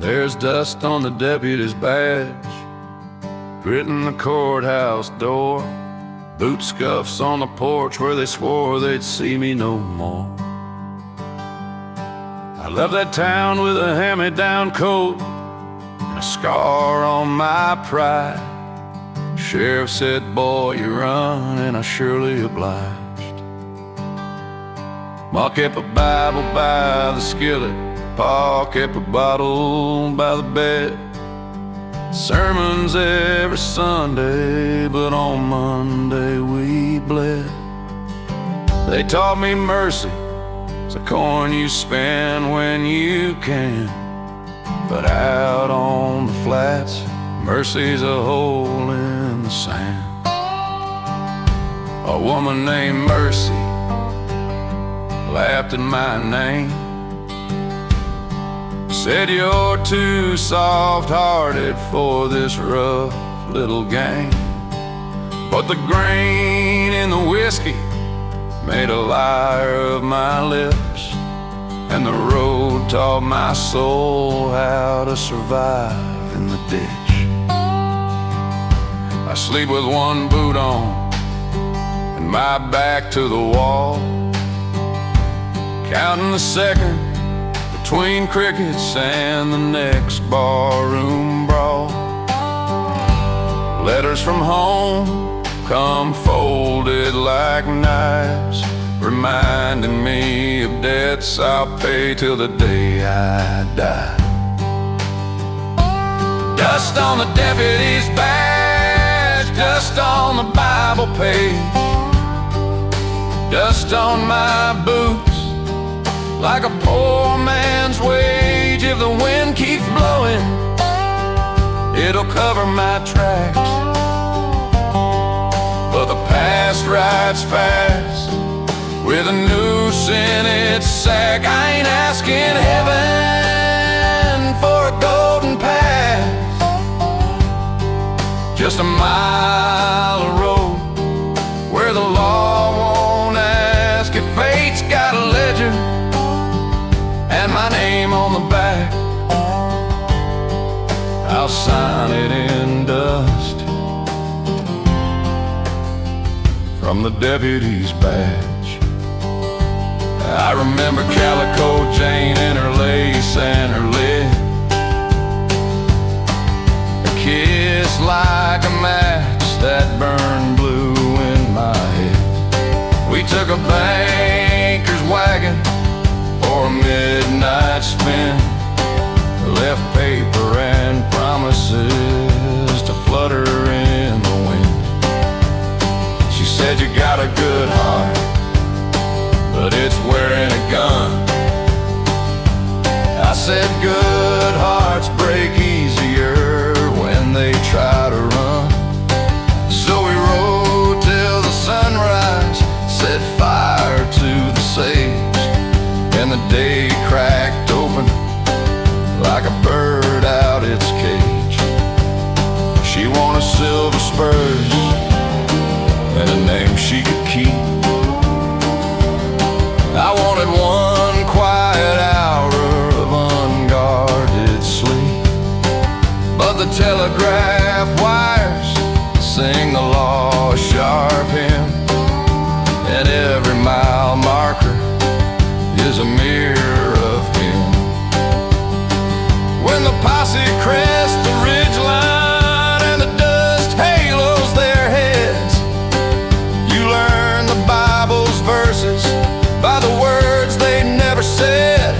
There's dust on the deputy's badge, grit in the courthouse door, boot scuffs on the porch where they swore they'd see me no more. I left that town with a hand-me-down coat and a scar on my pride. Sheriff said, boy, you run, and I surely obliged. Ma kept a Bible by the skillet, Pa kept a bottle by the bed. Sermons every Sunday, but on Monday we bled. They taught me mercy, it's a coin you spend when you can. But out on the flats, mercy's a hole in the sand. A woman named Mercy laughed at my name, said you're too soft-hearted for this rough little game. But the grain in the whiskey made a liar of my lips, and the road taught my soul how to survive in the ditch. I sleep with one boot on and my back to the wall, counting the second between crickets and the next barroom brawl. Letters from home come folded like knives, reminding me of debts I'll pay till the day I die. Dust on the deputy's badge, dust on the Bible page, dust on my boots like a poor man's wage. If the wind keeps blowing, it'll cover my tracks. But the past rides fast with a noose in its sack. I ain't asking heaven for a golden pass, just a mile of road where the law won't ask if fate's got a ledger and my name on the back. I'll sign it in dust from the deputy's badge. I remember Calico Jane and her lace and her lid, a kiss like a match that burned blue in my head. We took a banker's wagon for a midnight spin, left paper and promises to flutter in the wind. She said, you got a good heart, but it's wearing a gun. I said, good hearts break easier when they try to run. So we rode till the sunrise, set fire to the sage, and the day cracked open like a bird out its cage. She wanted silver spurs and a name she could keep. I wanted one quiet hour of unguarded sleep, but the telegraph wires sing the law a sharp hymn, and every mile marker is a mirror of him. When the posse crests the ridgeline and the dust halos their heads, you learn the Bible's verses by the words they never said,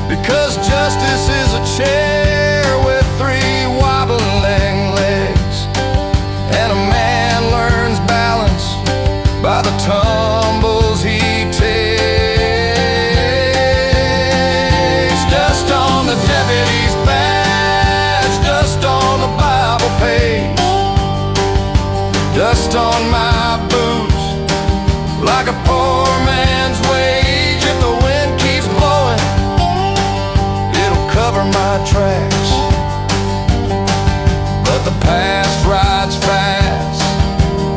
because justice is a chair with three wobbling legs, and a man learns balance by the tumbles he takes. Dust on the deputy's badge, dust on the Bible page, dust on my boots like a poor man's wage. If the wind keeps blowing, it'll cover my tracks. But the past rides fast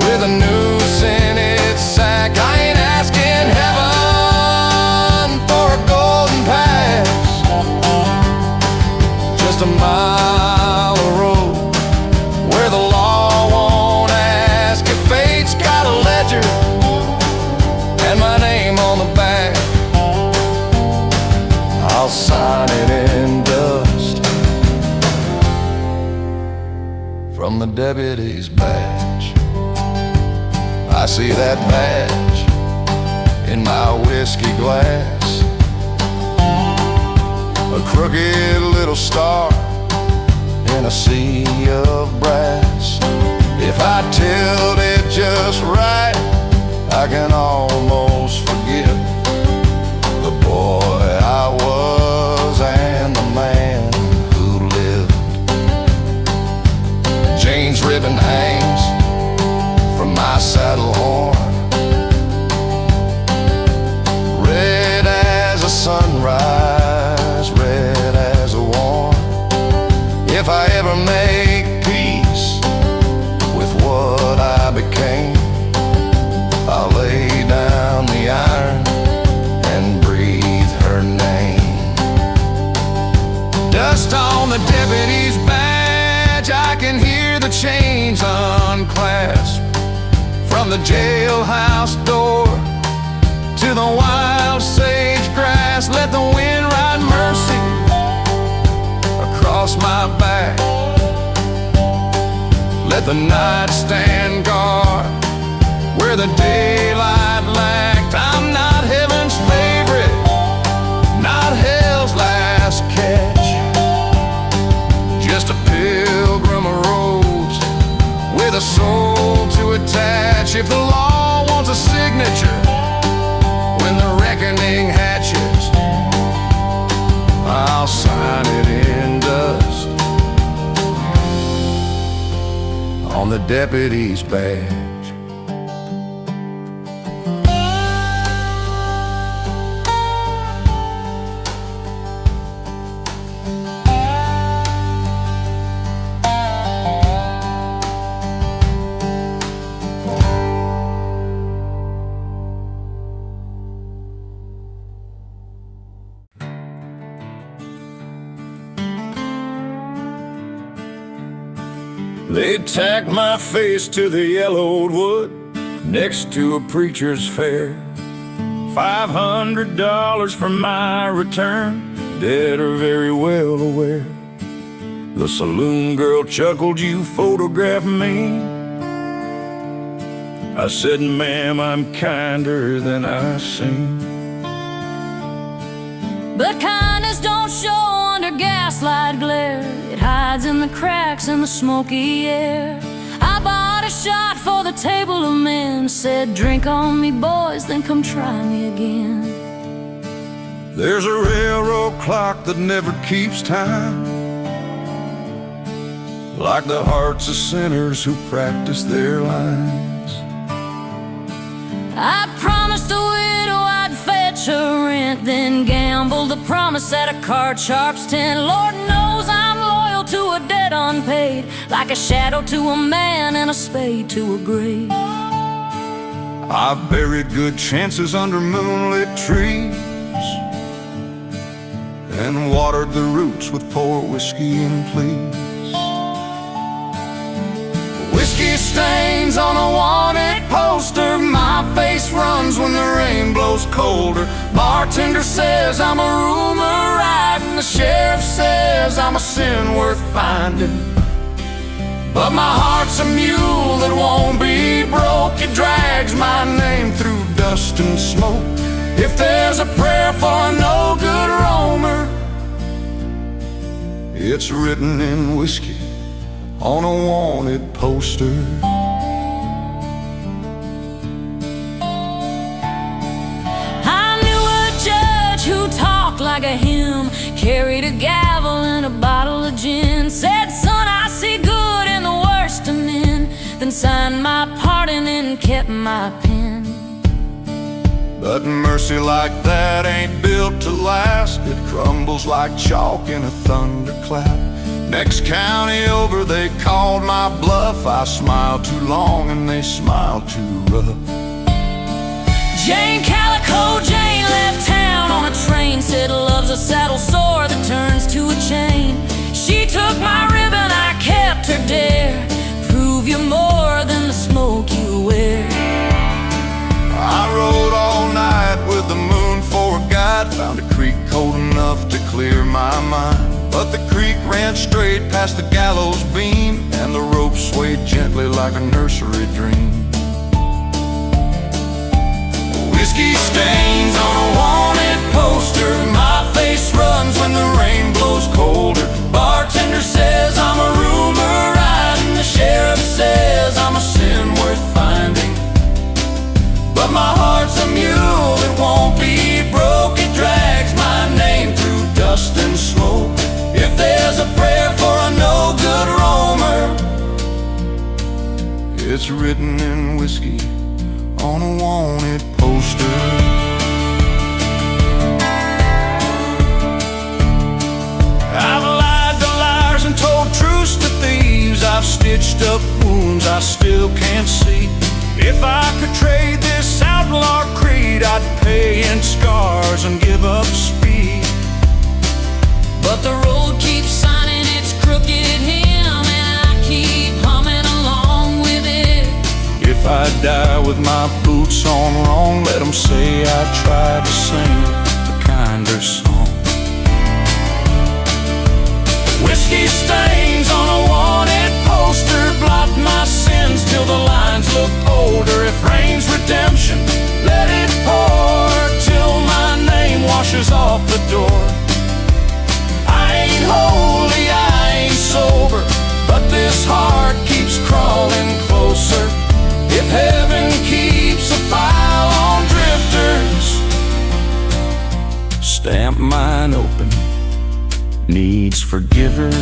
with a noose in its sack. I ain't asking heaven for a golden pass, just a from the deputy's badge. I see that badge in my whiskey glass, a crooked little star in a sea of brass. If I tilt it just right, I can almost forgive the boy I was and the man who lived. Jane's ribbon hangs from my saddle horn, red as a sunrise, red as a warm. If I ever make peace with what I became, I'll lay down the iron and breathe her name. Dust on the deputy's badge, I can hear the chains unclasp. From the jailhouse door to the wild sage grass, let the wind ride mercy across my back. Let the night stand guard where the daylight lacked. I'm not heaven's favorite, not hell's last catch, just a pilgrim arose with a soul to attach. If the law wants a signature when the reckoning hatches, I'll sign it in dust on the deputy's badge. They tacked my face to the yellowed wood next to a preacher's fair. $500 for my return, dead or very well aware. The saloon girl chuckled, "You photographed me?" I said, "Ma'am, I'm kinder than I seem." But kindness don't show under gaslight glare. It hides in the cracks in the smoky air. I bought a shot for the table of men, said, "Drink on me, boys, then come try me again." There's a railroad clock that never keeps time, like the hearts of sinners who practice their lines. I promised a widow I'd fetch her rent, then gambled the promise at a card sharp's tent. Lord knows I'm loyal to a debt unpaid, like a shadow to a man and a spade to a grave. I've buried good chances under moonlit trees and watered the roots with poor whiskey and pleas. Whiskey stains on a wanted poster, my face runs when the rain blows colder. Bartender says I'm a rumor riding, the sheriff says I'm a sin worth finding. But my heart's a mule that won't be broke, it drags my name through dust and smoke. If there's a prayer for a no-good roamer, it's written in whiskey on a wanted poster. I knew a judge who talked like a hymn, carried a gavel and a bottle of gin, said, "Son, I see good in the worst of men," then signed my pardon and kept my pen. But mercy like that ain't built to last, it crumbles like chalk in a thunderclap. Next county over they called my bluff, I smiled too long and they smiled too rough. Jane Calico, Jane left town on a train, said love's a saddle sore that turns to a chain. She took my ribbon, I kept her dare, prove you're more than the smoke you wear. I rode all night with the moon for a guide, found a creek cold enough to clear my mind. But the creek ran straight past the gallows beam, and the rope swayed gently like a nursery dream. Whiskey stains on a wanted poster, my face runs when the rain blows colder. Bartender says I'm a rumor riding, the sheriff says I'm a sin worth finding. But my heart's a mule that won't be broke, it drags my name through dust and smoke. If there's a prayer for a no-good roamer, it's written in whiskey on a wanted poster. I've lied to liars and told truths to thieves, I've stitched up wounds I still can't see. If I could trade this outlaw creed, I'd pay in scars and give up speed. But the road keeps signing its crooked hymn, and I keep humming along with it. If I die with my boots on wrong, let them say I tried to sing a kinder song. Whiskey stains on a wanted poster blot my sins till the lines look older. If rain's redemption, let it pour till my name washes off the door. I ain't holy, I ain't sober, but this heart keeps crawling closer. If heaven keeps a file on drifters, stamp mine open, needs forgivers.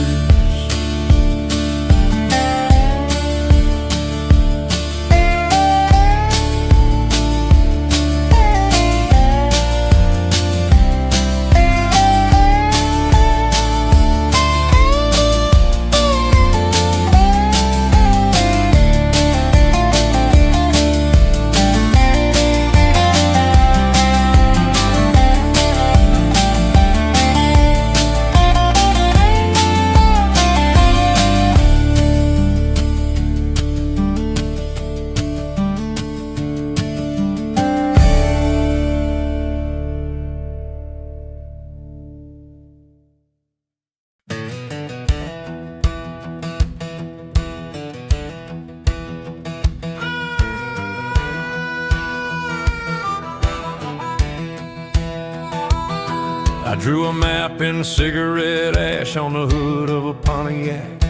I drew a map in cigarette ash on the hood of a Pontiac,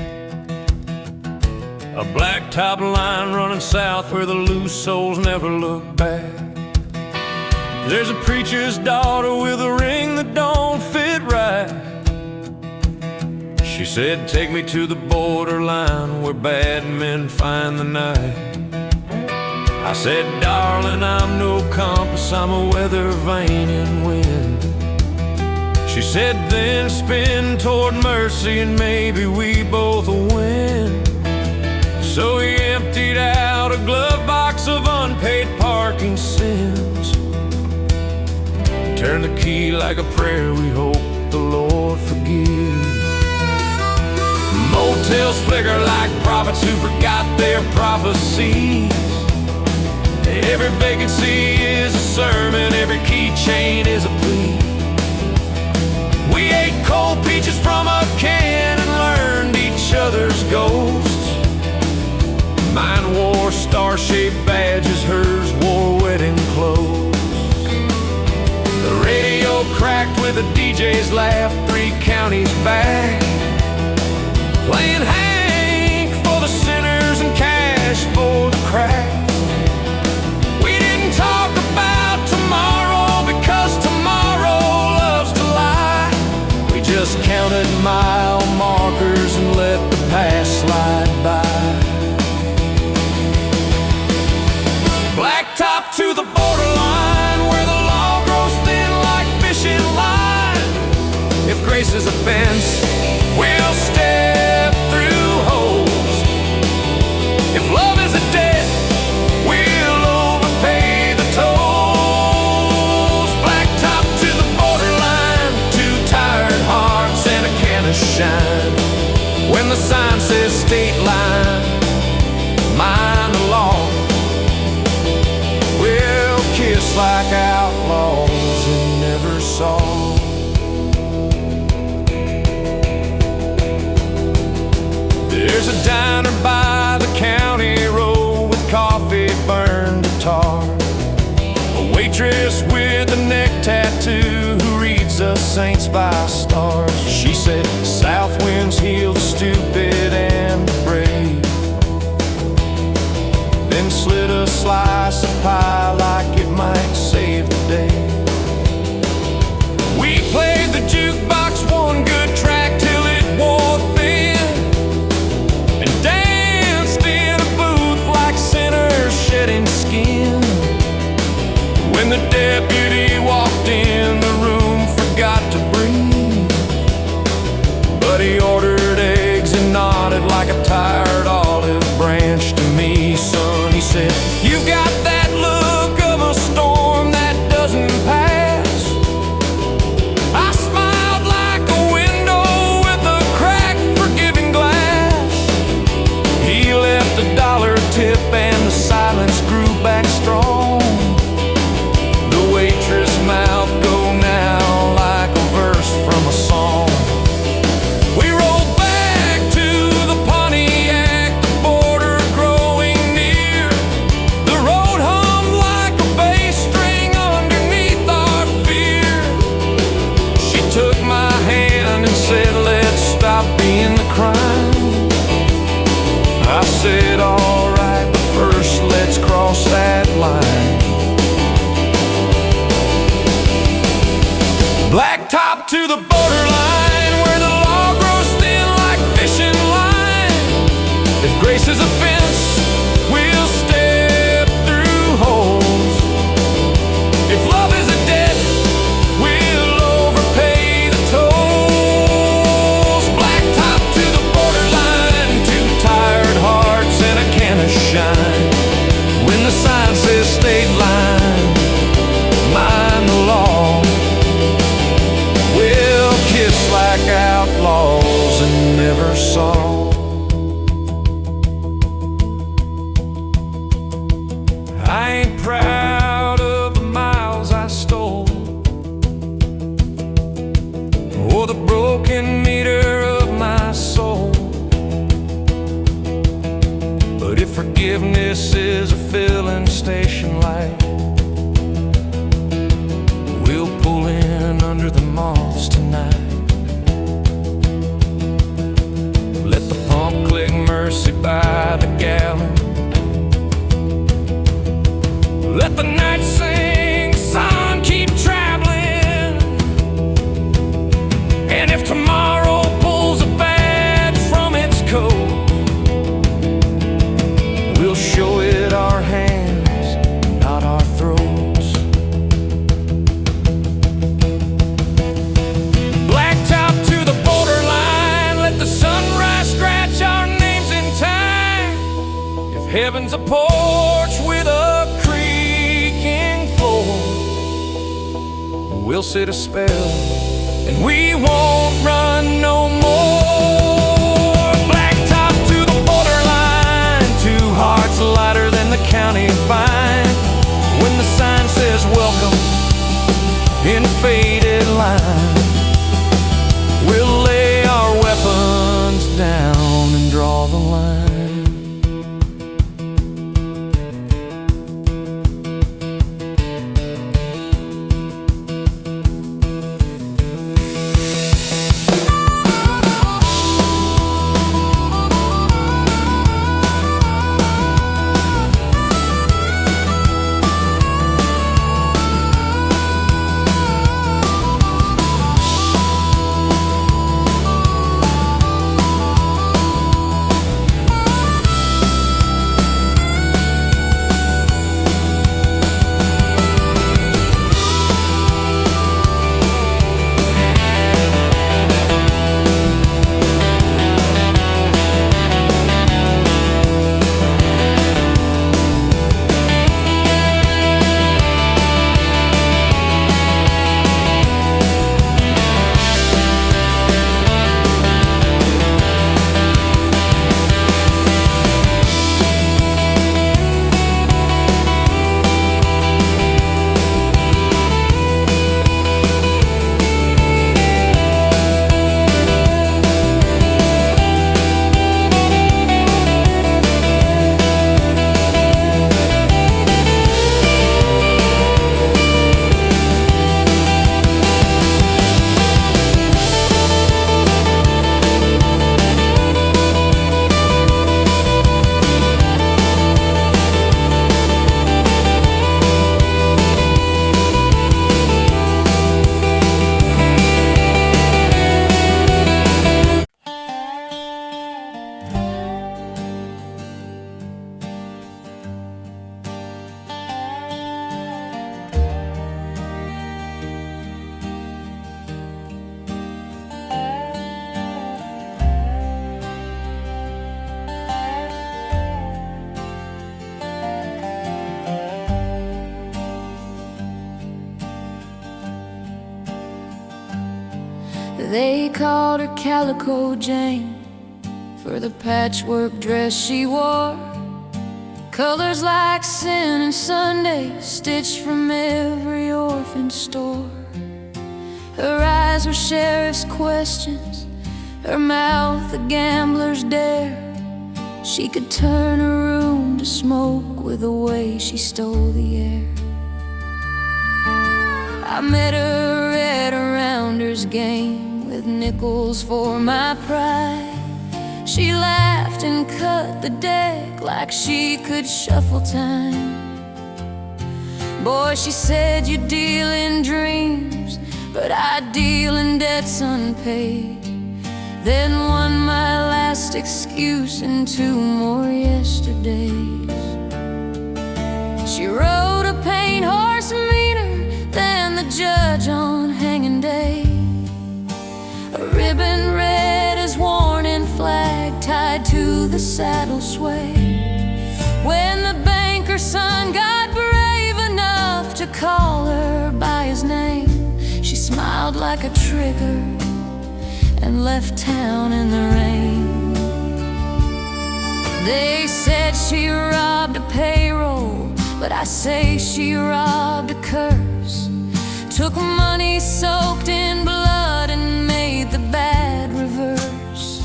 a blacktop line running south where the loose souls never look back. There's a preacher's daughter with a ring that don't fit right. She said, take me to the borderline where bad men find the night. I said, darling, I'm no compass, I'm a weather vane in wind. She said, then spin toward mercy and maybe we both will win. So he emptied out a glove box of unpaid parking sins, turned the key like a prayer we hope the Lord forgives. Motels flicker like prophets who forgot their prophecies. Every vacancy is a sermon, every keychain is a plea. We ate cold peaches from a can and learned each other's ghosts. Mine wore star-shaped badges, hers wore wedding clothes. The radio cracked with a DJ's laugh 3 counties back, playing Hank for the sinners and Cash for the cracks. We didn't talk about tomorrow because tomorrow loves to lie. We just counted mile markers and let the past slide by. Blacktop to the borderline where the law grows thin like fishing line. If grace is a fence, we'll step through holes. If love is a debt, we'll overpay the tolls. Blacktop to the borderline, 2 tired hearts and a can of shine. When the sign says state line, mind the law. We'll kiss like outlaws and never saw. There's a the diner by the county road with coffee burned to tar. A waitress with a neck tattoo who reads the saints by stars. She said, south winds heal the stupid and the brave. Then slid a slice of pie like it might save the day. We played the jukebox one good track till it wore thin, and danced in a booth like sinners shedding skin. When the deputy walked in, the room forgot to breathe, but he ordered eggs and nodded like a tired olive branch to me. Son, he said, you've got that look of a storm that doesn't pass. I smiled like a window with a cracked forgiving glass. He left $1 tip and the silence grew back strong. The waitress' mouth go now like a verse from a song. We rolled back to the Pontiac, the border growing near. The road hummed like a bass string underneath our fear. She took my hand and said, let's stop being the crime. I said, all right, but first let's cross that line. Blacktop to the borderline, where the law grows thin like fishing line. If grace is a fence, we'll step through holes. If love is a debt, we'll overpay the tolls. Blacktop to the borderline, two tired hearts and a can of shine. When the sign says state line, mind the law. We'll kiss like outlaws and never saw. I ain't proud of the miles I stole, or the broken meter of my soul. But if forgiveness is a filling station light, we'll pull in under the moss tonight. Let the pump click mercy by the gallon. Let the night sing, sun keep traveling. And if tomorrow pulls a badge from its coat, we'll show it our hands, not our throats. Blacktop to the borderline, let the sunrise scratch our names in time. If heaven's a porch with a creaking floor, we'll sit a spell and we won't run no more. Blacktop to the borderline, two hearts lighter than the county fine. When the sign says welcome in faded line, we'll lay our weapons down and draw the line. They called her Calico Jane for the patchwork dress she wore. Colors like sin and Sunday, stitched from every orphan store. Her eyes were sheriff's questions, her mouth a gambler's dare. She could turn a room to smoke with the way she stole the air. I met her at a rounder's game with nickels for my pride. She laughed and cut the deck like she could shuffle time. Boy, she said, you deal in dreams, but I deal in debts unpaid. Then one my last excuse and 2 more yesterdays. She rode a paint horse meaner than the judge on hanging day. A ribbon red as warning flag tied to the saddle sway. When the banker's son got brave enough to call her by his name, she smiled like a trigger and left town in the rain. They said she robbed a payroll, but I say she robbed a curse. Took money soaked in blood and made the bad reverse.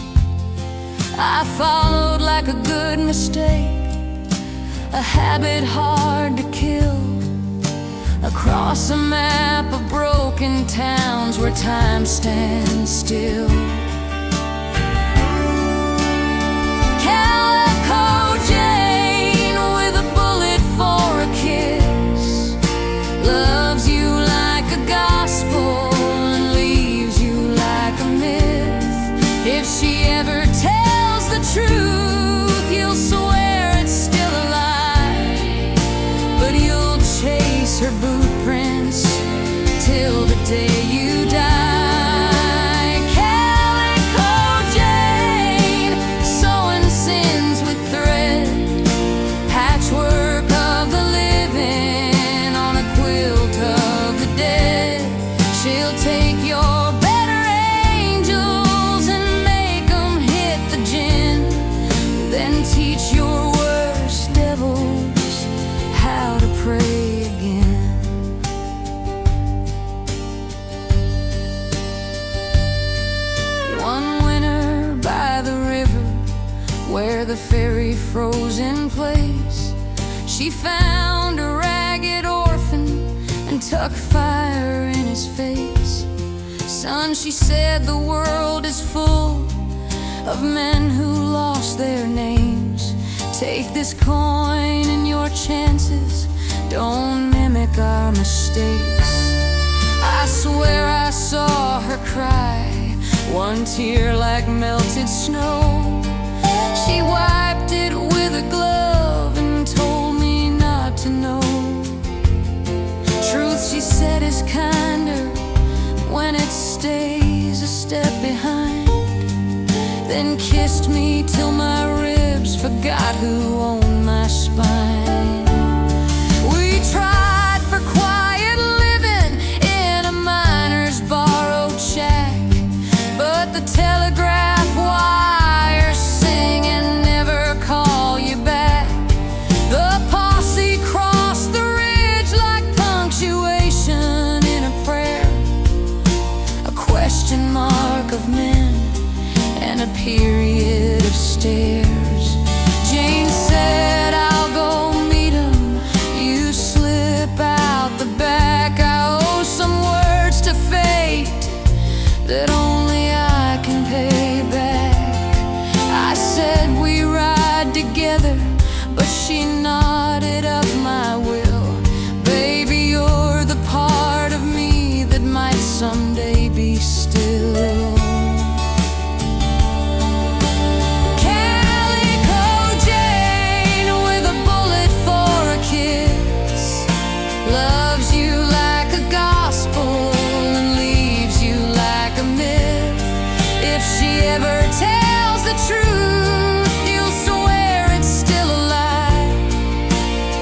I followed like a good mistake, a habit hard to kill, across a map of broken towns where time stands still. Calico Jane with a bullet for a kiss, loves you like a gospel and leaves you like a myth. If she ever tells the truth, you'll swear it's still a lie, but you'll chase her boot prints till the day you die. Calico Jane, sewing sins with thread, patchwork of the living on a quilt of the dead. She'll take your better angels and make them hit the gin, then teach your worst devils how to pray again. One winter by the river where the ferry froze in place, she found a ragged orphan and tucked fire in his face. Son, she said, the world is full of men who lost their names. Take this coin and your chances, don't mimic our mistakes. I swear I saw her cry, one tear like melted snow. She wiped it with a glove and told me not to know. Truth, she said, is kinder when it stays a step behind. Then kissed me till my ribs forgot who owned my spine. We tried for quiet living in a miner's borrowed shack, but the telegraph wires sing and never call you back. The posse crossed the ridge like punctuation in a prayer, a question mark of men and a period of stares. Jane said, I'll go meet him, you slip out the back. I owe some words to fate that only I can pay back. I said we ride together, but she knotted up my will. Baby, you're the part of me that might someday be still. Calico Jane with a bullet for a kiss, loves you like a gospel and leaves you like a myth. If she ever tells the truth, you'll swear it's still a lie,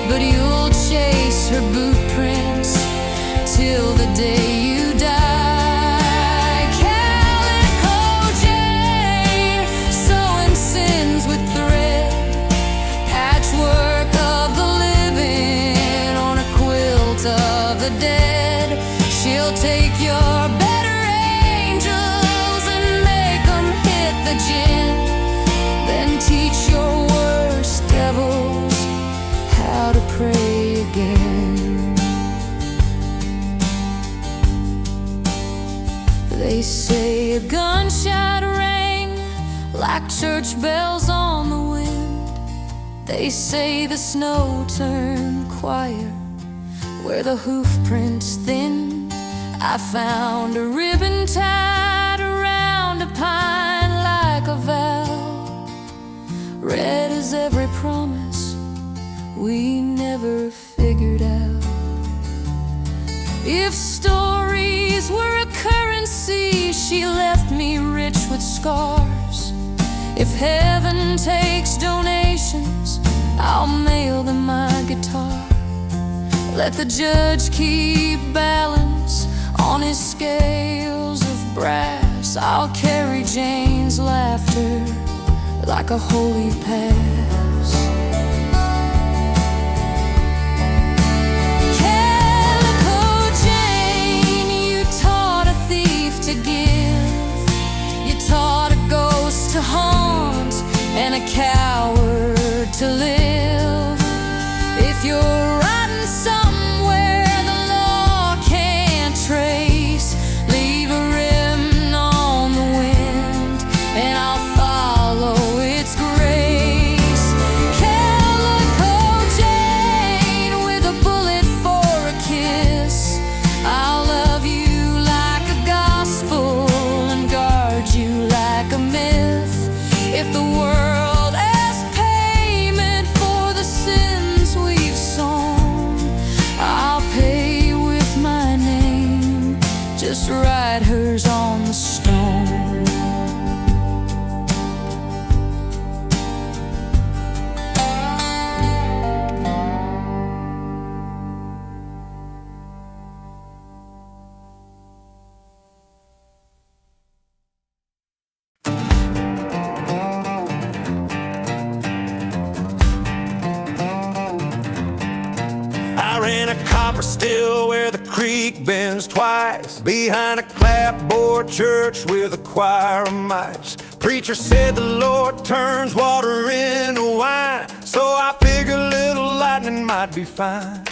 but you'll chase her boot prints till the day you die. Calico like church bells on the wind. They say the snow turned quiet where the hoof prints thin. I found a ribbon tied around a pine like a vow, red as every promise we never figured out. If stories were a currency, she left me rich with scars. If heaven takes donations, I'll mail them my guitar. Let the judge keep balance on his scales of brass. I'll carry Jane's laughter like a holy pass. Calico Jane, you taught a thief to give. You taught a ghost to haunt and a coward to live. If you're riding somewhere the law can't trace, leave a rim on the wind and I'll follow its grace. Calico Jane, with a bullet for a kiss, I'll love you like a gospel and guard you like a myth. If the world asks payment for the sins we've sown, I'll pay with my name, just write hers on the stone. I ran a copper still where the creek bends twice, behind a clapboard church with a choir of mice. Preacher said the Lord turns water into wine, so I figured a little lightning might be fine.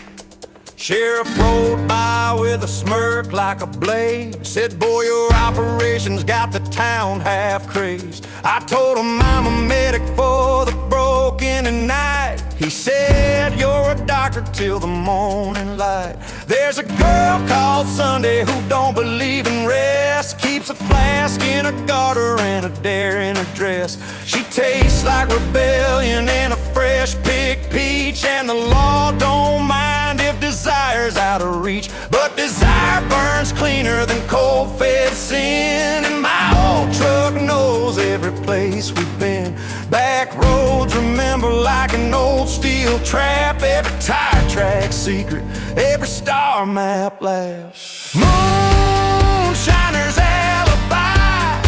Sheriff rode by with a smirk like a blade, said, boy, your operation's got the town half crazed. I told him I'm a medic for the broken tonight. He said, you're a doctor till the morning light. There's a girl called Sunday who don't believe in rest, keeps a flask in her garter and a dare in her dress. She tastes like rebellion and a fresh picked peach, and the law don't mind if desire's out of reach, but desire burns cleaner than coal-fed sin. And my old truck knows every place we've been. Back roads remember like an old steel trap, every tire track secret, every star map laughs. Moonshiner's alibi,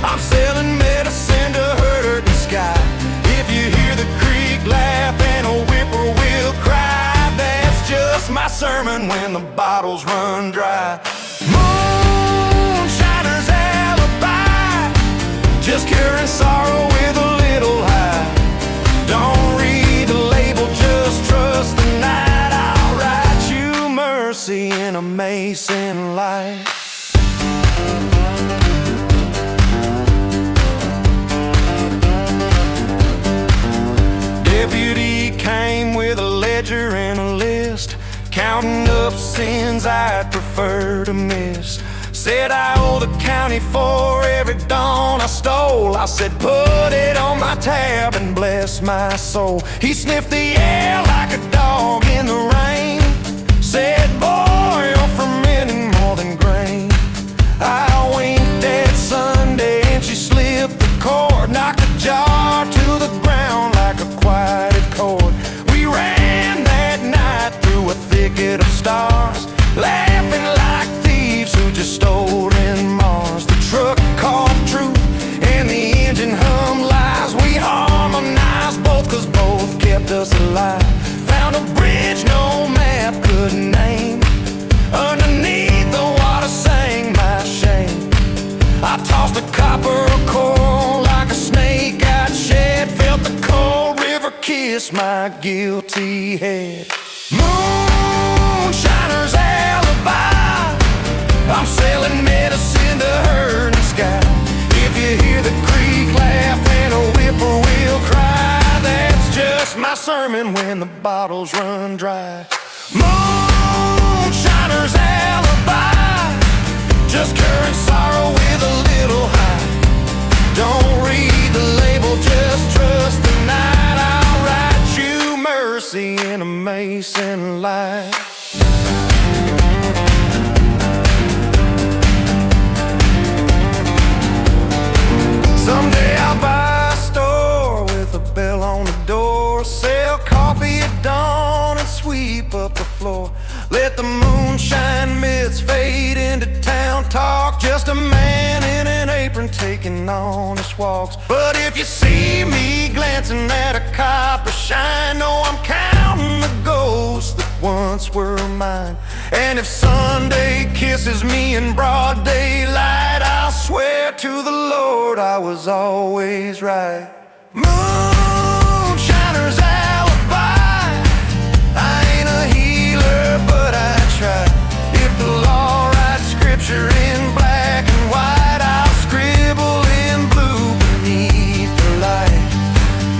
I'm selling medicine to hurt the sky. If you hear the creek laugh and a whippoorwill cry, that's just my sermon when the bottles run dry. Moonshiner's alibi, just curing sorrow with a little high. Don't read the label, just trust the night. I'll write you mercy in a mason light. Deputy came with a ledger and a list, counting up sins I'd prefer to miss. Said I owe the county for every dawn I stole. I said put it on my tab and bless my soul. He sniffed the air like a dog in the rain, said boy, you're fermenting more than grain. I winked at Sunday and she slipped the cord, knocked the jar to the ground like a quieted chord. We ran that night through a thicket of stars, laughing like thieves who just stole in Mars. The truck coughed truth and the engine hummed lies. We harmonized both cause both kept us alive. Found a bridge no map could name, underneath the water sang my shame. I tossed a copper coral like a snake I'd shed, felt the cold river kiss my guilty head. Moonshiner's alibi, I'm selling medicine to hurt the sky. If you hear the creek laugh and a whippoorwill cry. That's just my sermon when the bottles run dry. Moonshiner's alibi, just current sorrow with a little high. Don't read the label, just trust the night. I'll write you mercy in a mason light. Someday I'll buy a store with a bell on the door, sell coffee at dawn and sweep up the floor. Let the moonshine myths fade into town talk, just a man in an apron taking honest walks. But if you see me glancing at a copper shine, know I'm counting the ghosts that once were mine. And if Sunday kisses me in broad daylight, I'll swear to the Lord I was always right. Moonshiner's alibi, I ain't a healer, but I try. If the law writes scripture in black and white, I'll scribble in blue beneath the light.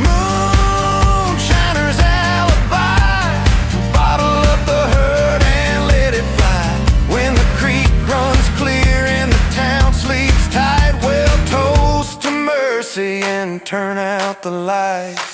Moonshiner's alibi, bottle up the hurt and let it fly. When the creek runs clear and the town sleeps tight, well, toast to mercy and turn out the lights.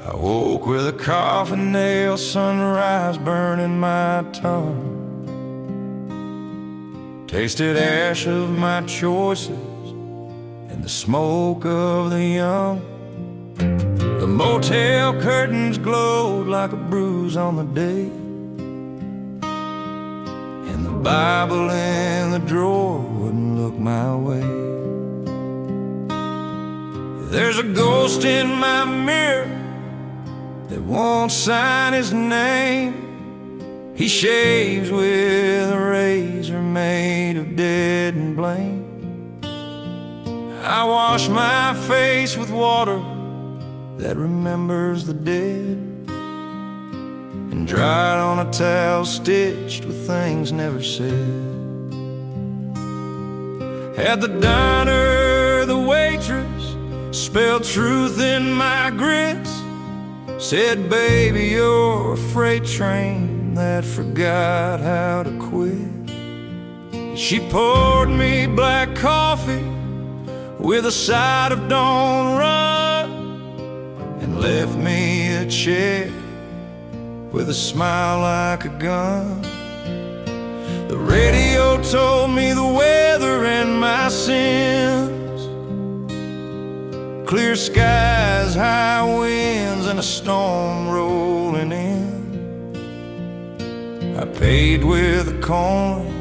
I woke with a coffin nail, sunrise burning my tongue. Tasted ash of my choices and the smoke of the young. The motel curtains glowed like a bruise on the day, and the Bible in the drawer wouldn't look my way. There's a ghost in my mirror that won't sign his name. He shaves with a razor made of dead and blame. I wash my face with water that remembers the dead, and dry it on a towel stitched with things never said. At the diner, the waitress spelled truth in my grits, said, baby, you're a freight train that forgot how to quit. She poured me black coffee with a side of don't run, and left me a check with a smile like a gun. The radio told me the weather and my sins, clear skies, high winds, and a storm rolling in. I paid with a coin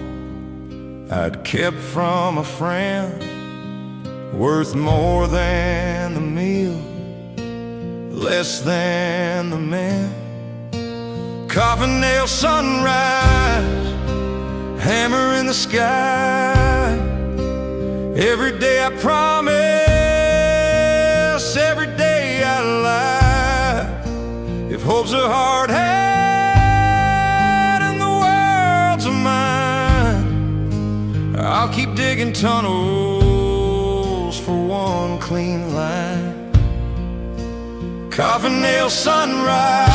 I'd kept from a friend, worth more than the meal, less than the men. Coffin nail sunrise, hammer in the sky. Every day I promise, every day I lie. If hope's a hard hat and the world's a mine, I'll keep digging tunnels for one clean line. Coffin nail sunrise,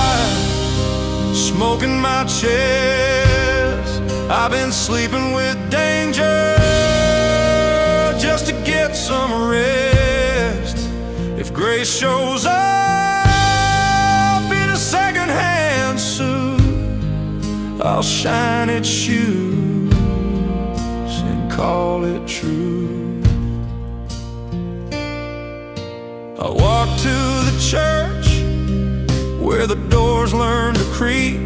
smoking my chest. I've been sleeping with danger just to get some rest. If grace shows up in a second-hand suit, I'll shine its shoes and call it true. I walk to the church where the doors learn to creak,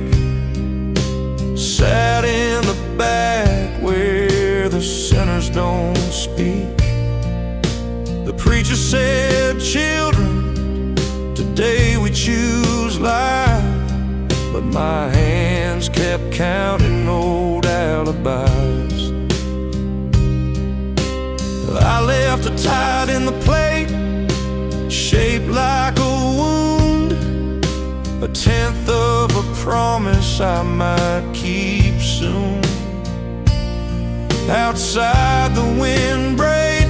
sat in the back where the sinners don't speak. preacher said, children, today we choose life. But my hands kept counting old alibis. I left a tide in the plate, shaped like a wound, a tenth of a promise I might keep soon. Outside the windbreak,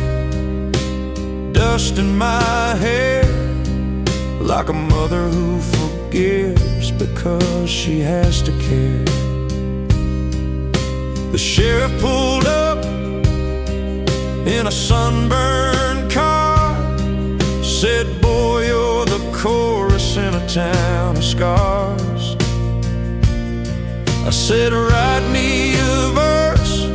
dust in my hair, like a mother who forgives because she has to care. The sheriff pulled up in a sunburned car, said, boy, you're the chorus in a town of scars. I said, write me a verse,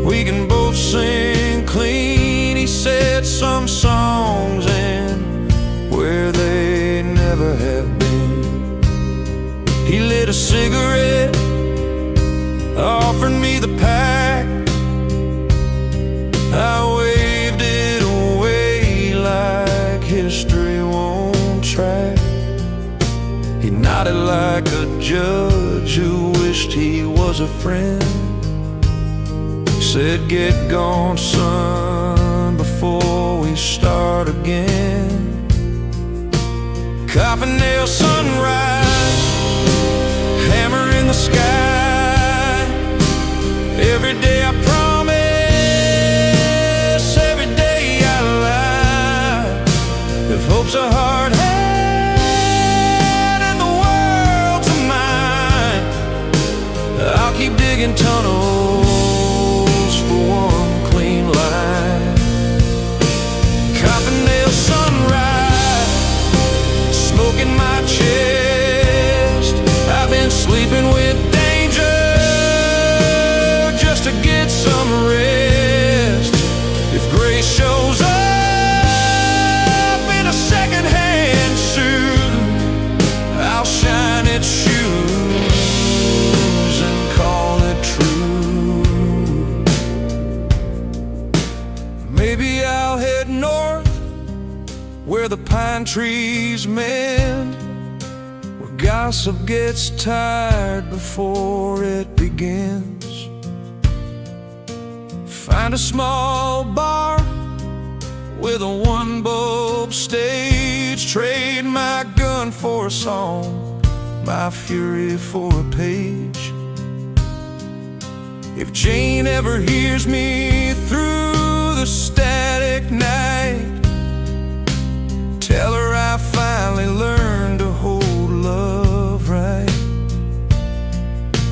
we can both sing clean. He said, some songs end where they never have been. He lit a cigarette, offered me the pack. I waved it away like history won't track. He nodded like a judge who wished he was a friend. Said, get gone, son, before we start again. Coffin nail sunrise, hammer in the sky. Every day I promise, every day I lie. If hope's a hard hat and the world's a mine, I'll keep digging tunnels for one clean line. Coffin nail sunrise, smoke in my chest. I've been sleeping with danger just to get some rest. If grace shows up in a second-hand suit, I'll shine its shoes and call it true. Maybe I'll head north where the pine trees mend, where gossip gets tired before it begins. Find a small bar with a one-bulb stage, trade my gun for a song, my fury for a page. If Jane ever hears me through the static night, tell her I finally learned to hold love right.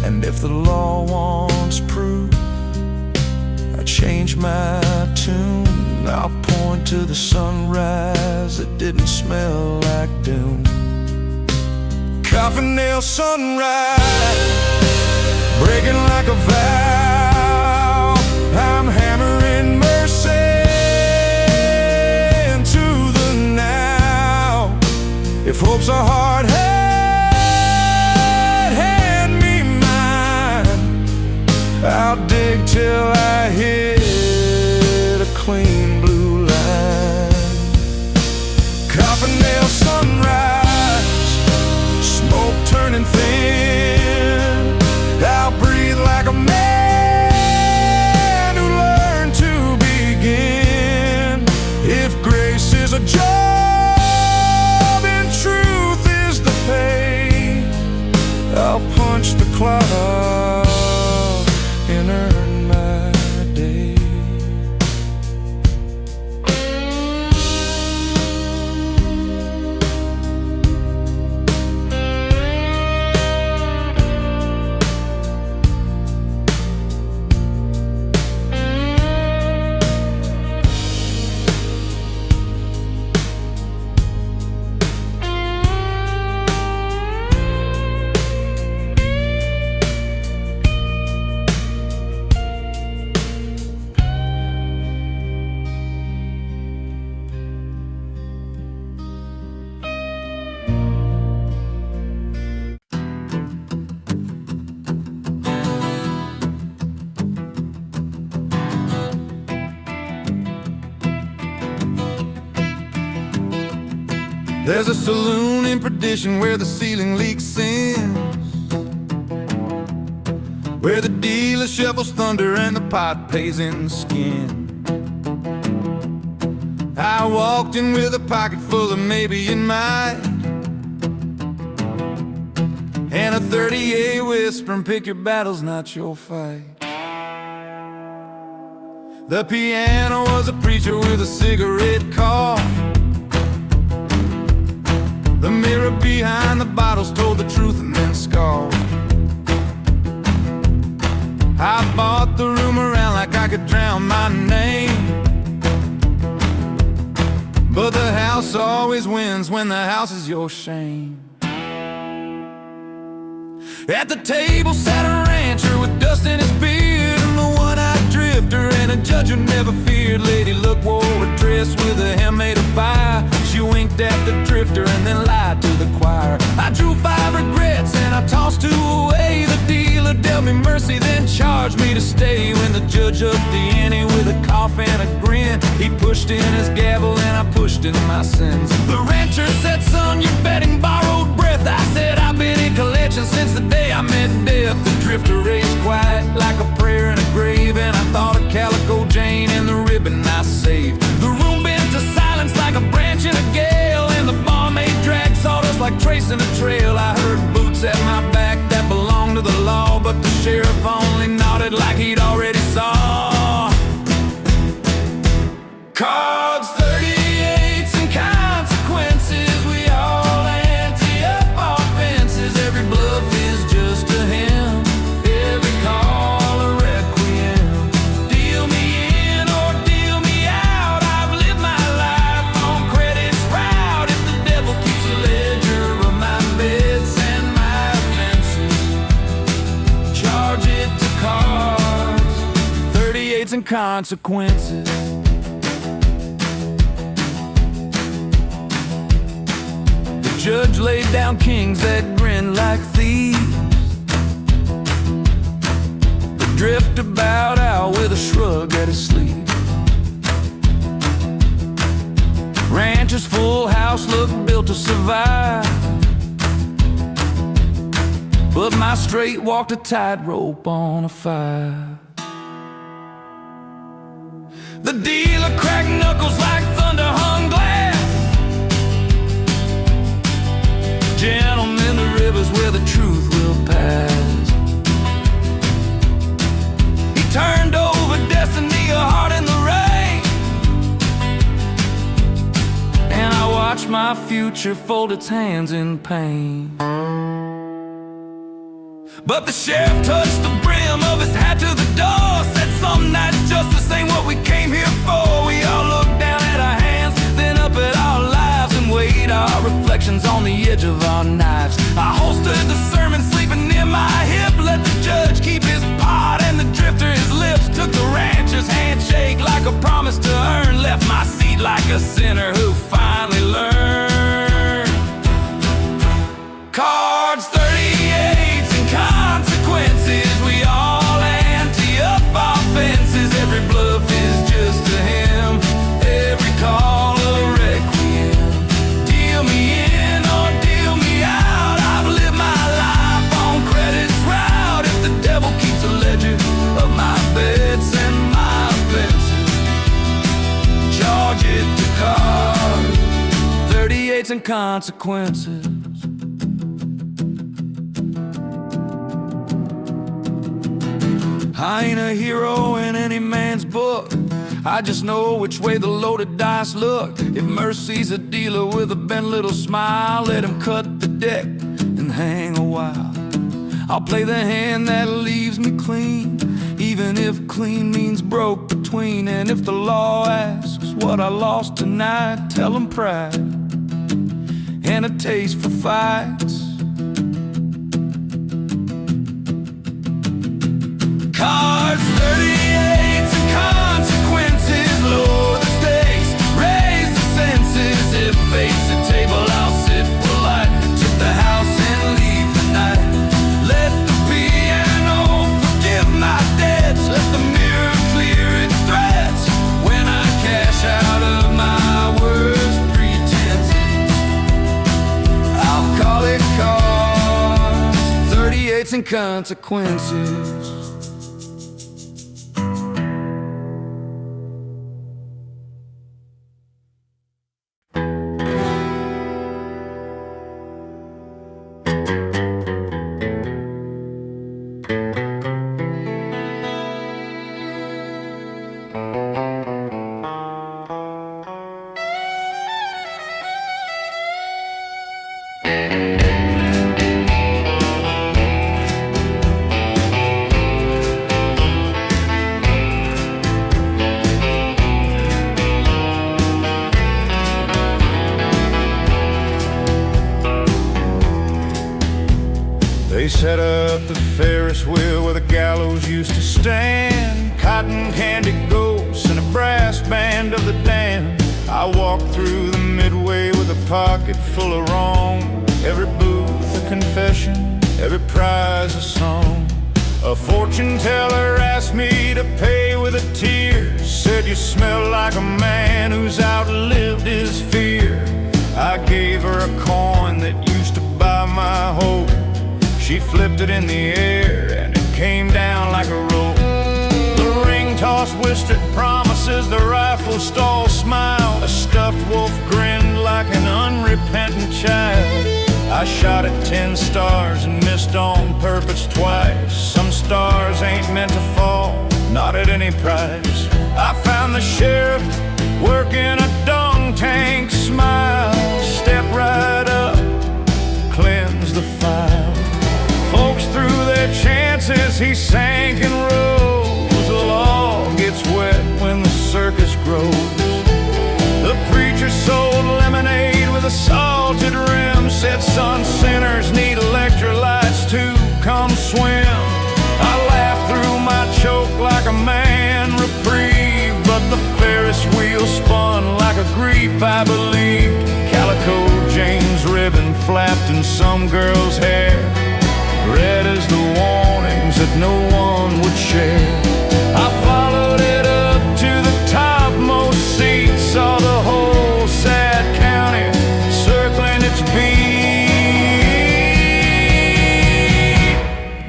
And if the law wants proof, I change my tune. I'll point to the sunrise that didn't smell like doom. Coffin nail sunrise, breaking like a vow. I'm hammering mercy into the now. If hope's a hard hat, hand me mine. I'll dig till I hit a clean blue line. Coffin nail sunrise, smoke turning thin. I'll breathe like a man who learned to begin. If grace is a job and truth is the pay, I'll punch the clock and earn my day. There's a saloon in perdition where the ceiling leaks sins, where the dealer shovels thunder and the pot pays in skin. I walked in with a pocket full of maybe in mind, and a 38 whispering, pick your battles, not your fight. The piano was a preacher with a cigarette cough. The mirror behind the bottles told the truth and then scoffed. I bought the room around like I could drown my name, but the house always wins when the house is your shame. At the table sat a rancher with dust in his beard, and the one-eyed drifter and a judge who never feared. Lady Luck wore a dress with a hem made of fire. She winked at the drifter and then lied to the choir. I drew 5 regrets and I tossed 2 away. The dealer dealt me mercy, then charged me to stay. When the judge upped the ante with a cough and a grin, he pushed in his gavel and I pushed in my sins. The rancher said, son, you're betting borrowed breath. I said, I've been in collection since the day I met death. The drifter raised quiet like a prayer in a grave, and I thought of Calico Jane and the ribbon I saved. The room bent to silence like a branch in a gale, and the barmaid dragged sawdust like tracing a trail. I heard boots at my back that belonged to the law, but the sheriff only nodded like he'd already saw. Cards, 38s, and consequences. We all ante up our fences. Every bluff is just a hymn, every call a requiem. Deal me in or deal me out. I've lived my life on credit's route. If the devil keeps a ledger of my bets and my offenses, charge it to cards, 38s, and consequences. Judge laid down kings that grinned like thieves. The drifter bowed out with a shrug at his sleeve. Rancher's full house looked built to survive, but my straight walked a tightrope on a fire. The dealer cracked knuckles like thunder hung glass. Gentlemen, the river's where the truth will pass. He turned over destiny, a heart in the rain, and I watched my future fold its hands in pain. But the sheriff touched the brim of his hat to the door, said some nights justice ain't what we came here for. We all looked down at our hands, then up at our lives, and weighed our reflections on the edge of our knives. I holstered the sermon sleeping near my hip, let the judge keep his pot and the drifter his lips. Took the rancher's handshake like a promise to earn, left my seat like a sinner who finally learned. Cards, 38s, and consequences. We all ante up our fences. Every bluff is just a hymn, every call a requiem. Deal me in or deal me out. I've lived my life on credit's route. If the devil keeps a ledger of my bets and my offenses, charge it to card, 38s, and consequences. I ain't a hero in any man's book, I just know which way the loaded dice look. If mercy's a dealer with a bent little smile, let him cut the deck and hang a while. I'll play the hand that leaves me clean, even if clean means broke between. And if the law asks what I lost tonight, tell them pride and a taste for fights. Cards, 38s, and consequences. Lower the stakes, raise the senses. If fate's a table, I'll sit polite. Tip the house and leave the night. Let the piano forgive my debts. Let the mirror clear its threats. When I cash out of my worst pretenses, facing consequences. They set up the Ferris wheel where the gallows used to stand. Cotton candy ghosts and a brass band of the damned. I walked through the midway with a pocket full of wrong. Every booth a confession, every prize a song. A fortune teller asked me to pay with a tear. Said you smell like a man who's outlived his fear. I gave her a coin that used to buy my hope. She flipped it in the air and it came down like a rope. The ring tossed whispered promises, the rifle stall smiled. A stuffed wolf grinned like an unrepentant child. I shot at 10 stars and missed on purpose twice. Some stars ain't meant to fall, not at any price. I found the sheriff working a dung tank smile. Step right up, cleanse the file. Folks threw their chances, he sank and rose. The law gets wet when the circus grows. The preacher sold lemonade with a salted rim. Said, son, sinners need electrolytes to come swim. I laughed through my choke like a man reprieve. But the Ferris wheel spun like a grief I believed. Calico Jane's ribbon flapped in some girl's hair. Red as the warnings that no one would share. I followed it up to the topmost seat. Saw the whole sad county circling its beat.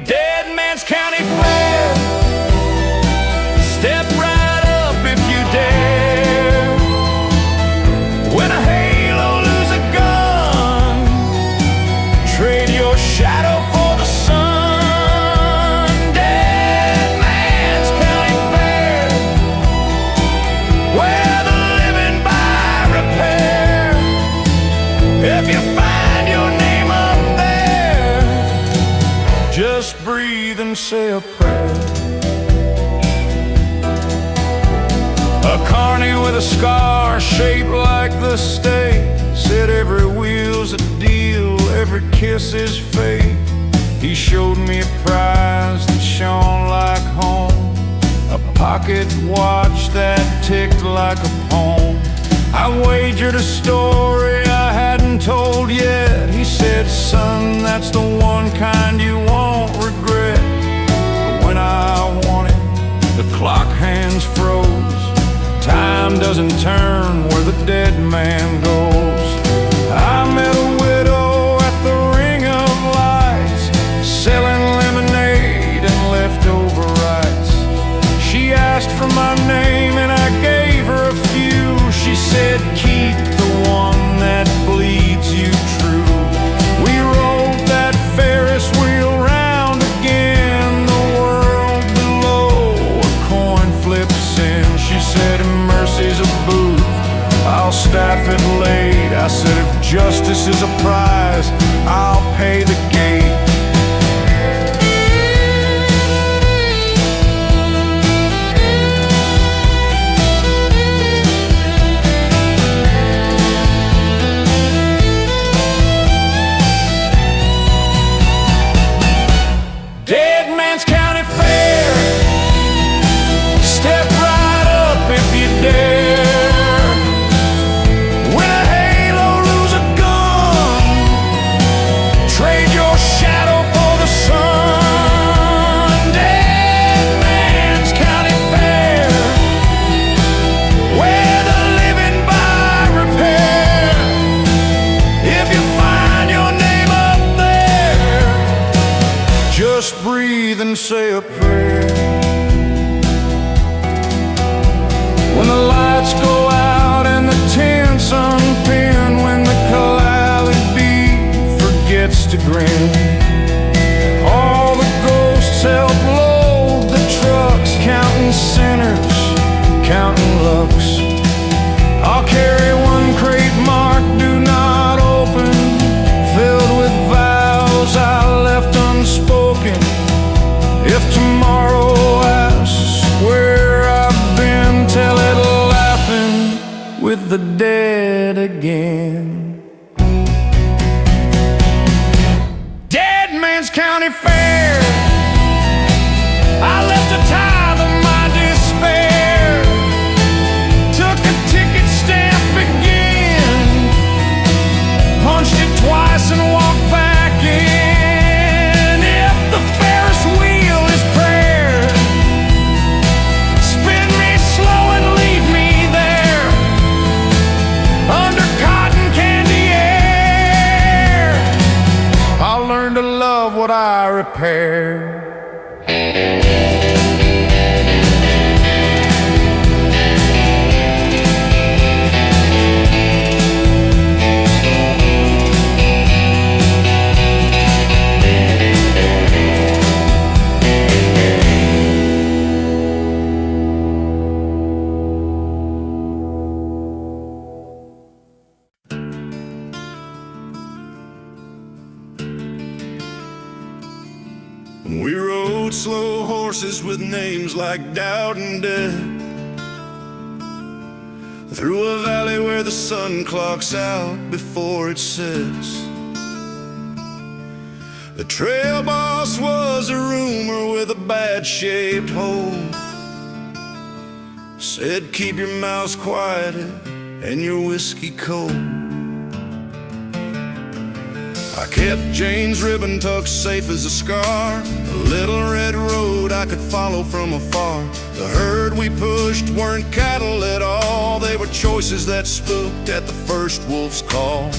Dead Man's County Fair. Step right up if you dare. When a halo lose a gun, trade your shadow for breathe and say a prayer. A carny with a scar shaped like the state. Said every wheel's a deal, every kiss is fate. He showed me a prize that shone like home, a pocket watch that ticked like a poem. I wagered a story I hadn't told yet. He said, son, that's the one kind you won't regret. But when I wanted, the clock hands froze. Time doesn't turn where the dead man goes. I met a widow at the Ring of Lights, selling lemonade and leftover rice. She asked for my name and I gave her a few. She said, keep the one that bleeds you true. We rode that Ferris wheel round again. The world below, a coin flips in. She said, mercy's a booth, I'll staff it late. I said, if justice is a prize, I'll pay the gate. Trade grin. All the ghosts help load the trucks, counting sinners, counting lucks. I'll carry one crate marked "Do not open," filled with vows I left unspoken. If tomorrow asks where I've been, tell it laughing with the dead again. Dead Man's County Fair, I left a tithe of my despair, took a ticket stamp again, punched it twice and walked back in. If the Ferris wheel is prayer, spin me slow and leave me there, under cotton candy air. I'll learn to love what I repair. We rode slow horses with names like doubt and death, through a valley where the sun clocks out before it sets. The trail boss was a rumor with a bad-shaped hole, said keep your mouths quieted and your whiskey cold. I kept Jane's ribbon tucked safe as a scar, a little red road I could follow from afar. The herd we pushed weren't cattle at all, they were choices that spooked at the first wolf's call.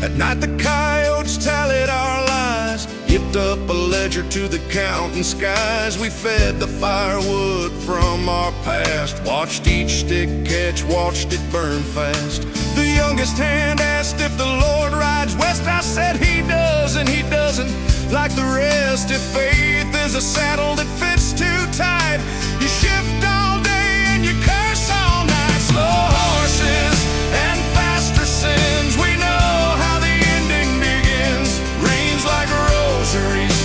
At night the coyotes tallied our lies, yipped up a ledger to the counting skies. We fed the firewood from our past, watched each stick catch, watched it burn fast. The youngest hand asked if the Lord rides west. I said he does and he doesn't like the rest. If faith is a saddle that fits too tight, you shift all day and you curse all night. Slow horses and faster sins, we know how the ending begins. Rains like rosaries,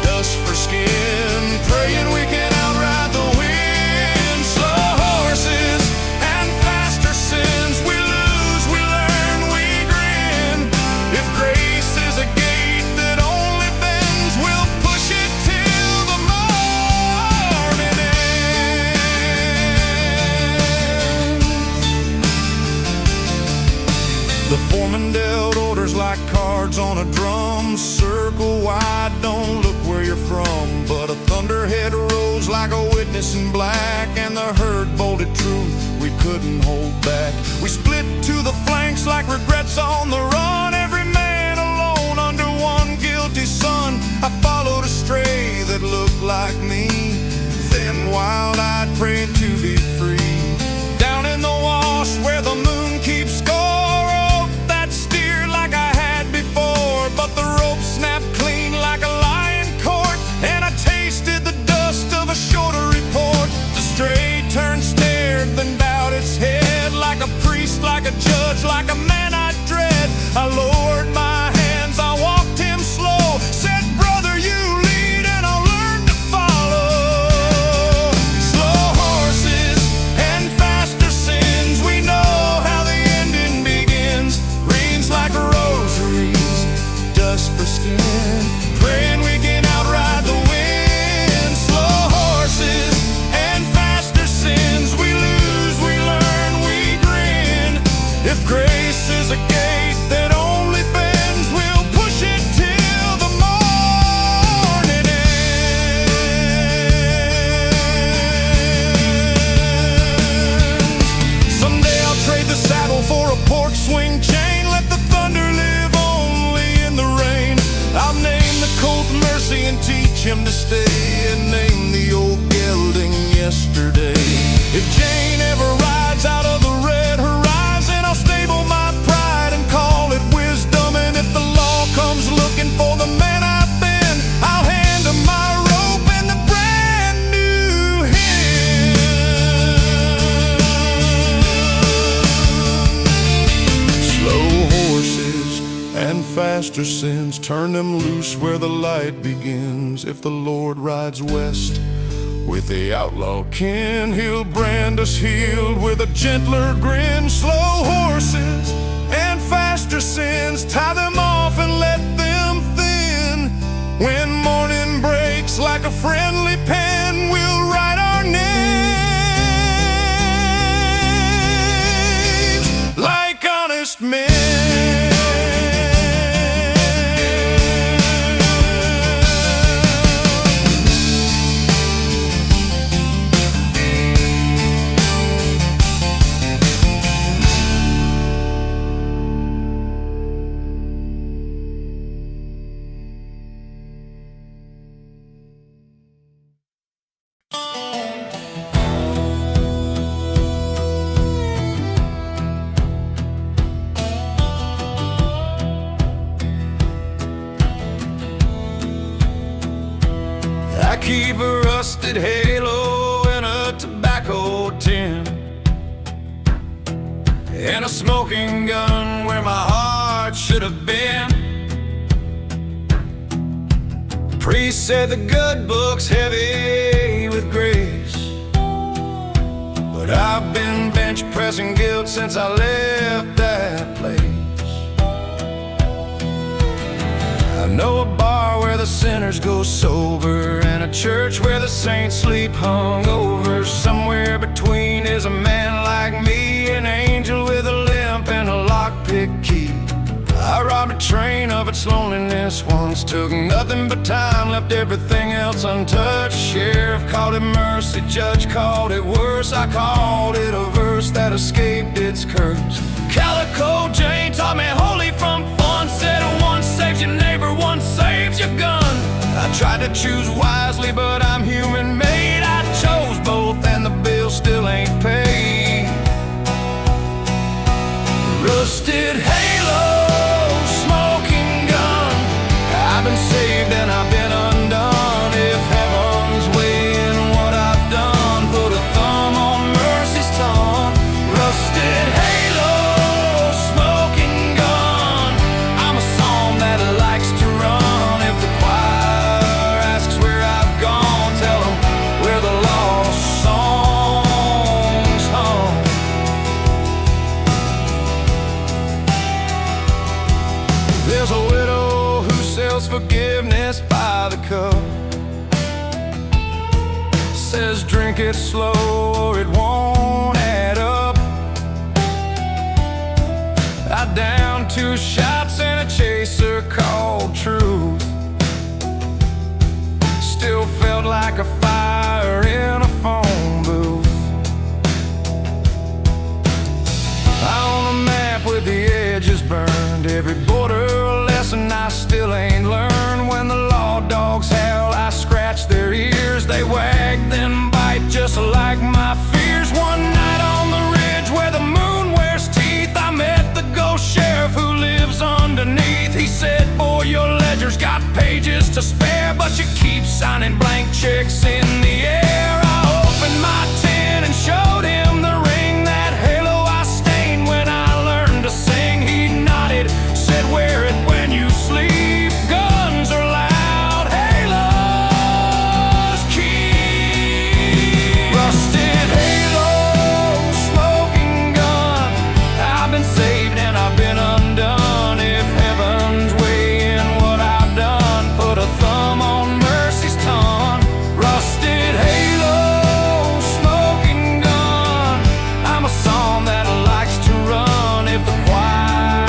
dust for skin, praying we can outride the wind. Slow horses and faster sins, we lose, we learn, we grin. If grace is a gate that only bends, we'll push it till the morning ends. The foreman dealt orders like cards on a drum. Circle wide, don't look where you're from. But a thunderhead rose like a witness in black, and the herd bolted truth we couldn't hold back. We split to the flanks like regrets on the run, every man alone under one guilty sun. I followed a stray that looked like me, then wild-eyed prayed to be free. Down in the wash where the moon keeps score, roped that steer like I had before, but the rope snapped clean like a lion court, and I tasted the dust of a shorter report. The stray turned, stared, then bowed its head like a priest, like a judge, like a man I dread. I lowered my hands, I walked him slow, said, brother, you lead and I'll learn to follow. Slow horses and faster sins, we know how the ending begins. Rains like rosaries, dust for skin, praying we can outride the wind. Slow horses and faster sins, we lose, we learn, we grin. If grace is a gate that only faster sins, turn them loose where the light begins. If the Lord rides west with the outlaw kin, he'll brand us healed with a gentler grin. Slow horses and faster sins, tie them off and let them thin. When morning breaks like a friendly pen, we'll write our names like honest men. Keep a rusted halo in a tobacco tin, and a smoking gun where my heart should have been. The priest said the good book's heavy with grace, but I've been bench pressing guilt since I left that place. I know a bar where the sinners go sober, and a church where the saints sleep hungover. Somewhere between is a man like me, an angel with a limp and a lockpick key. I robbed a train of its loneliness once, took nothing but time, left everything else untouched. Sheriff called it mercy, judge called it worse. I called it a verse that escaped its curse. Calico Jane taught me holy from fun, said one saves your neighbor, one saves your gun. I tried to choose wisely, but I'm human made. I chose both and the bill still ain't paid. Rusted halo, smoking gun, I've been saved and I've been undone. If heaven's weighing what I've done, put a thumb on mercy's tongue. Rusted halo, smoking gun, I'm a song that likes to run. If the choir asks where I've gone, tell them where the lost songs hung. There's a widow who sells forgiveness by the cup, says drink it slow or it won't add up. I downed 2 shots and a chaser called truth, still felt like a fire in a phone booth. I own a map with the edges burned, every border a lesson I still ain't learned. When the law dogs howl, I scratch their ears, they wag then bite just like my fears. One night on the ridge where the moon wears teeth, I met the ghost sheriff who lives underneath. He said, boy, your ledger's got pages to spare, but you keep signing blank checks in the air. I opened my tin and showed him the ring, that halo I stained when I learned to sing. He nodded, said wear it when you sleep. Guns are loud, halos keep. Rusted halo, smoking gun, I've been saved and I've been undone. If heaven's weighing what I've done, put a thumb on mercy's tongue. Rusted halo, smoking gun, I'm a song that likes to run. If the choir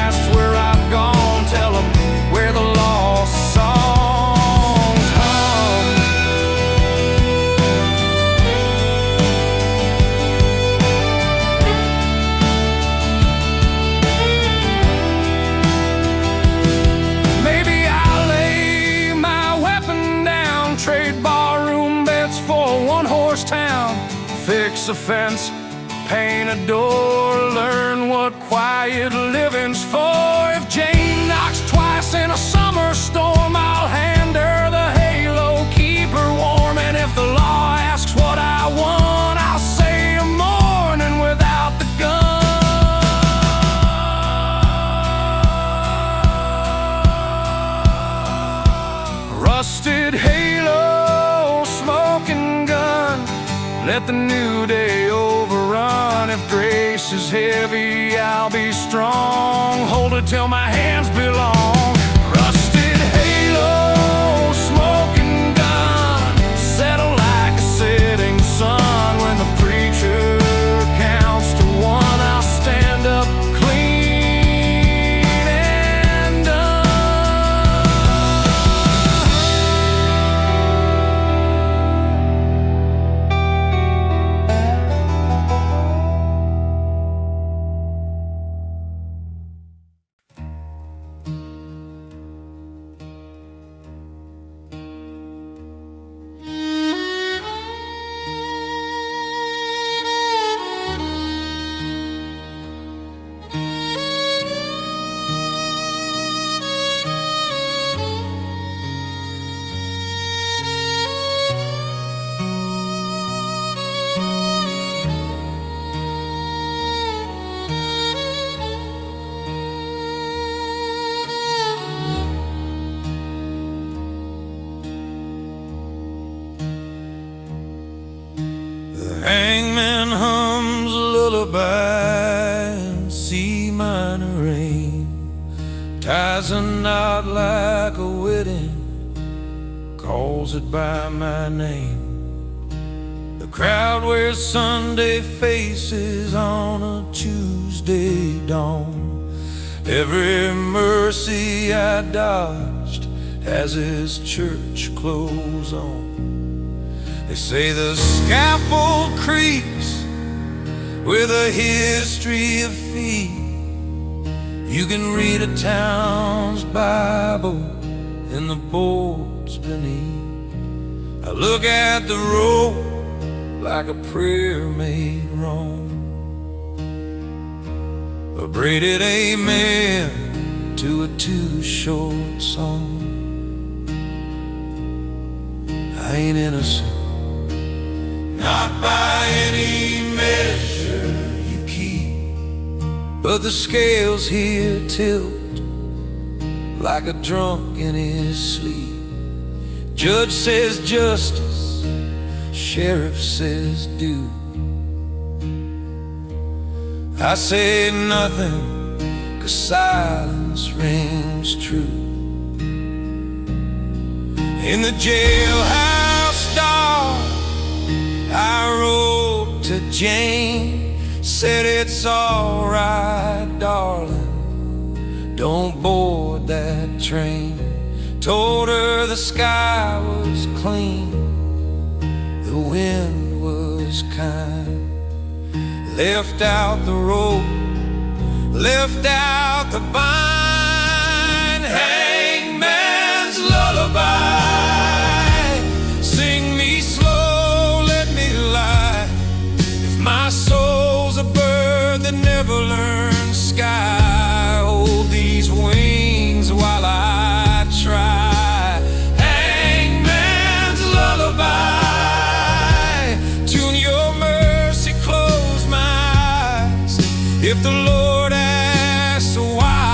asks where I've gone, tell them where the lost songs hum. Maybe I'll lay my weapon down, trade barroom beds for a one-horse town, fix a fence, paint a door, learn what quiet living's for. If Jane knocks twice in a summer storm, I'll hand her the halo, keep her warm. And if the law asks what I want, I'll say a morning without the gun. rusted halo, smoking gun. Let the new day overrun. If grace is heavy, I'll be strong. Hold it till my hands belong. Rusted halo, smoking gun. Settle like a setting sun. When the preacher counts to one, I'll stand up clean and done. Hangman hums a lullaby in C minor rain, ties a knot like a wedding, calls it by my name. The crowd wears Sunday faces on a Tuesday dawn. Every mercy I dodged has its church clothes on. They say the scaffold creaks with a history of feet. You can read a town's Bible in the boards beneath. I look at the road like a prayer made wrong, a braided amen to a too short song. I ain't innocent, not by any measure you keep, but the scales here tilt like a drunk in his sleep. Judge says justice, sheriff says do. I say nothing, 'cause silence rings true. In the jailhouse dark, I wrote to Jane, said it's all right, darling, don't board that train. Told her the sky was clean, the wind was kind. Left out the rope, left out the bind. Hangman's lullaby, sing me slow, let me lie. If my soul's a bird that never learns sky, hold these wings while I try. Hangman's lullaby, tune your mercy, close my eyes. If the Lord asks why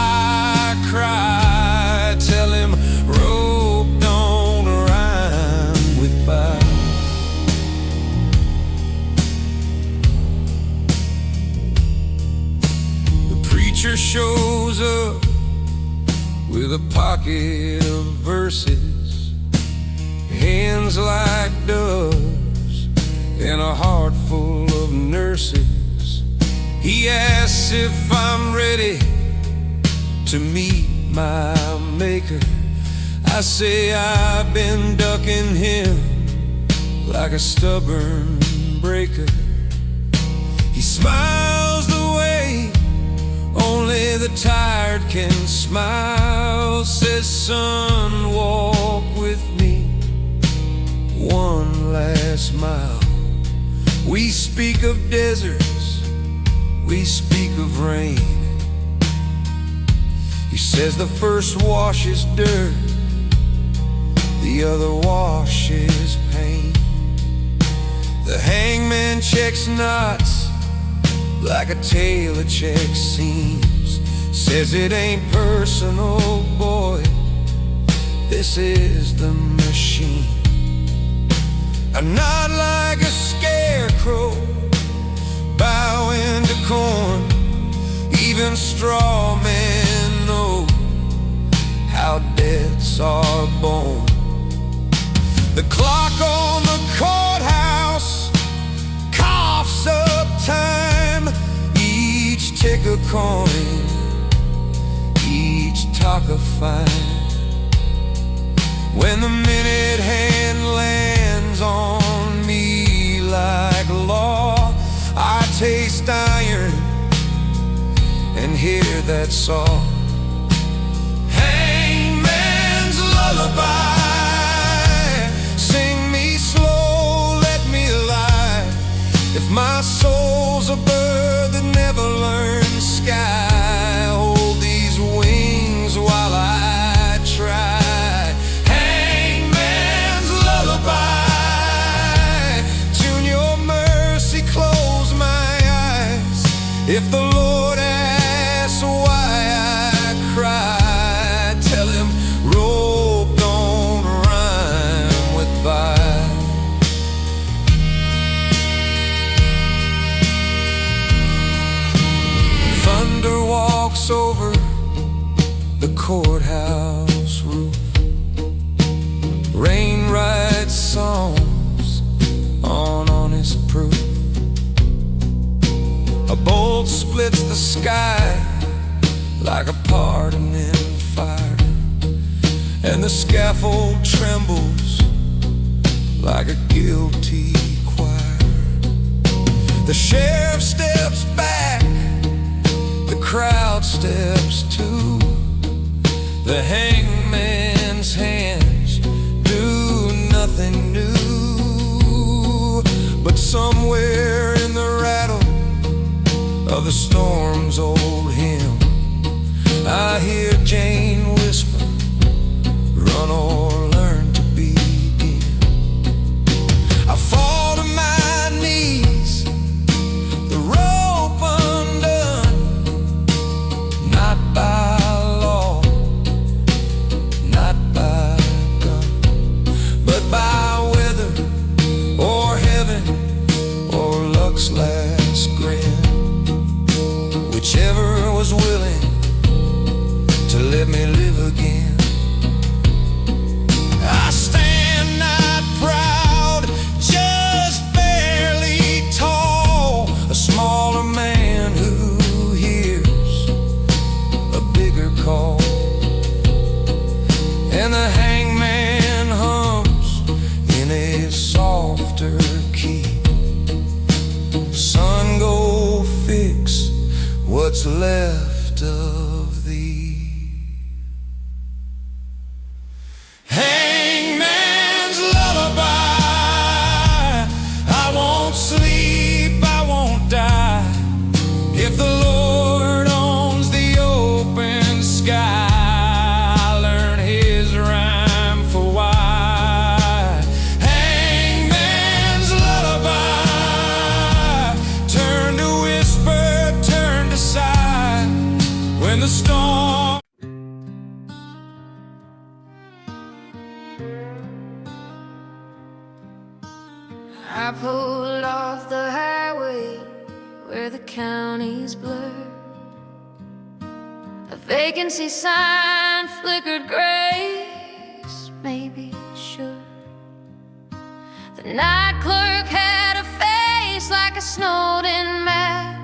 I cry, tell him rope don't rhyme with by. The preacher shows up with a pocket of verses, hands like doves, and a heart full of nurses. He asks if I'm ready to meet my maker. I say I've been ducking him like a stubborn breaker. He smiles the way only the tired can smile. Says, son, walk with me one last mile. We speak of deserts, we speak of rain. He says the first wash is dirt, the other wash is pain. The hangman checks knots like a tailor checks seams. Says it ain't personal, boy, This is the machine. I'm not like a scarecrow, bowing to corn. Even straw men know how deaths are born. The clock on the courthouse coughs up time. Each tick a coin, each talk a fine. When the minute hand lands on me like law, I taste iron and hear that song. Hangman's lullaby, sing me slow, let me lie. If my soul's a bird that never learns sky, hold these wings while I try. Hangman's lullaby, tune your mercy, close my eyes. If the Lord asks why I cry, tell him rope don't rhyme with bite. Thunder walks over the courthouse roof. Rain writes songs on honest proof. A bolt splits the sky like a pardoning fire, and the scaffold trembles like a guilty choir. The sheriff steps back, the crowd steps too. The hangman's hands do nothing new, but somewhere in the rattle of the storm's old hymn, I hear Jane whisper, run or learn to begin. I fall to my knees, the rope undone, not by law, not by gun, but by weather or heaven or luck's last grin. Whichever was willing to let me live again. I stand not proud, just barely tall, a smaller man who hears a bigger call. And the hangman hums in a softer key. Sun, go fix what's left of thee. Hangman's lullaby, I won't sleep, I won't die. If the Lord owns the open sky, I'll learn his rhyme for why. Hangman's lullaby, turn to whisper, turn to sigh. When the storm I pulled off the highway where the county's blurred. A vacancy sign flickered grace, maybe sure. The night clerk had a face like a snowed-in map.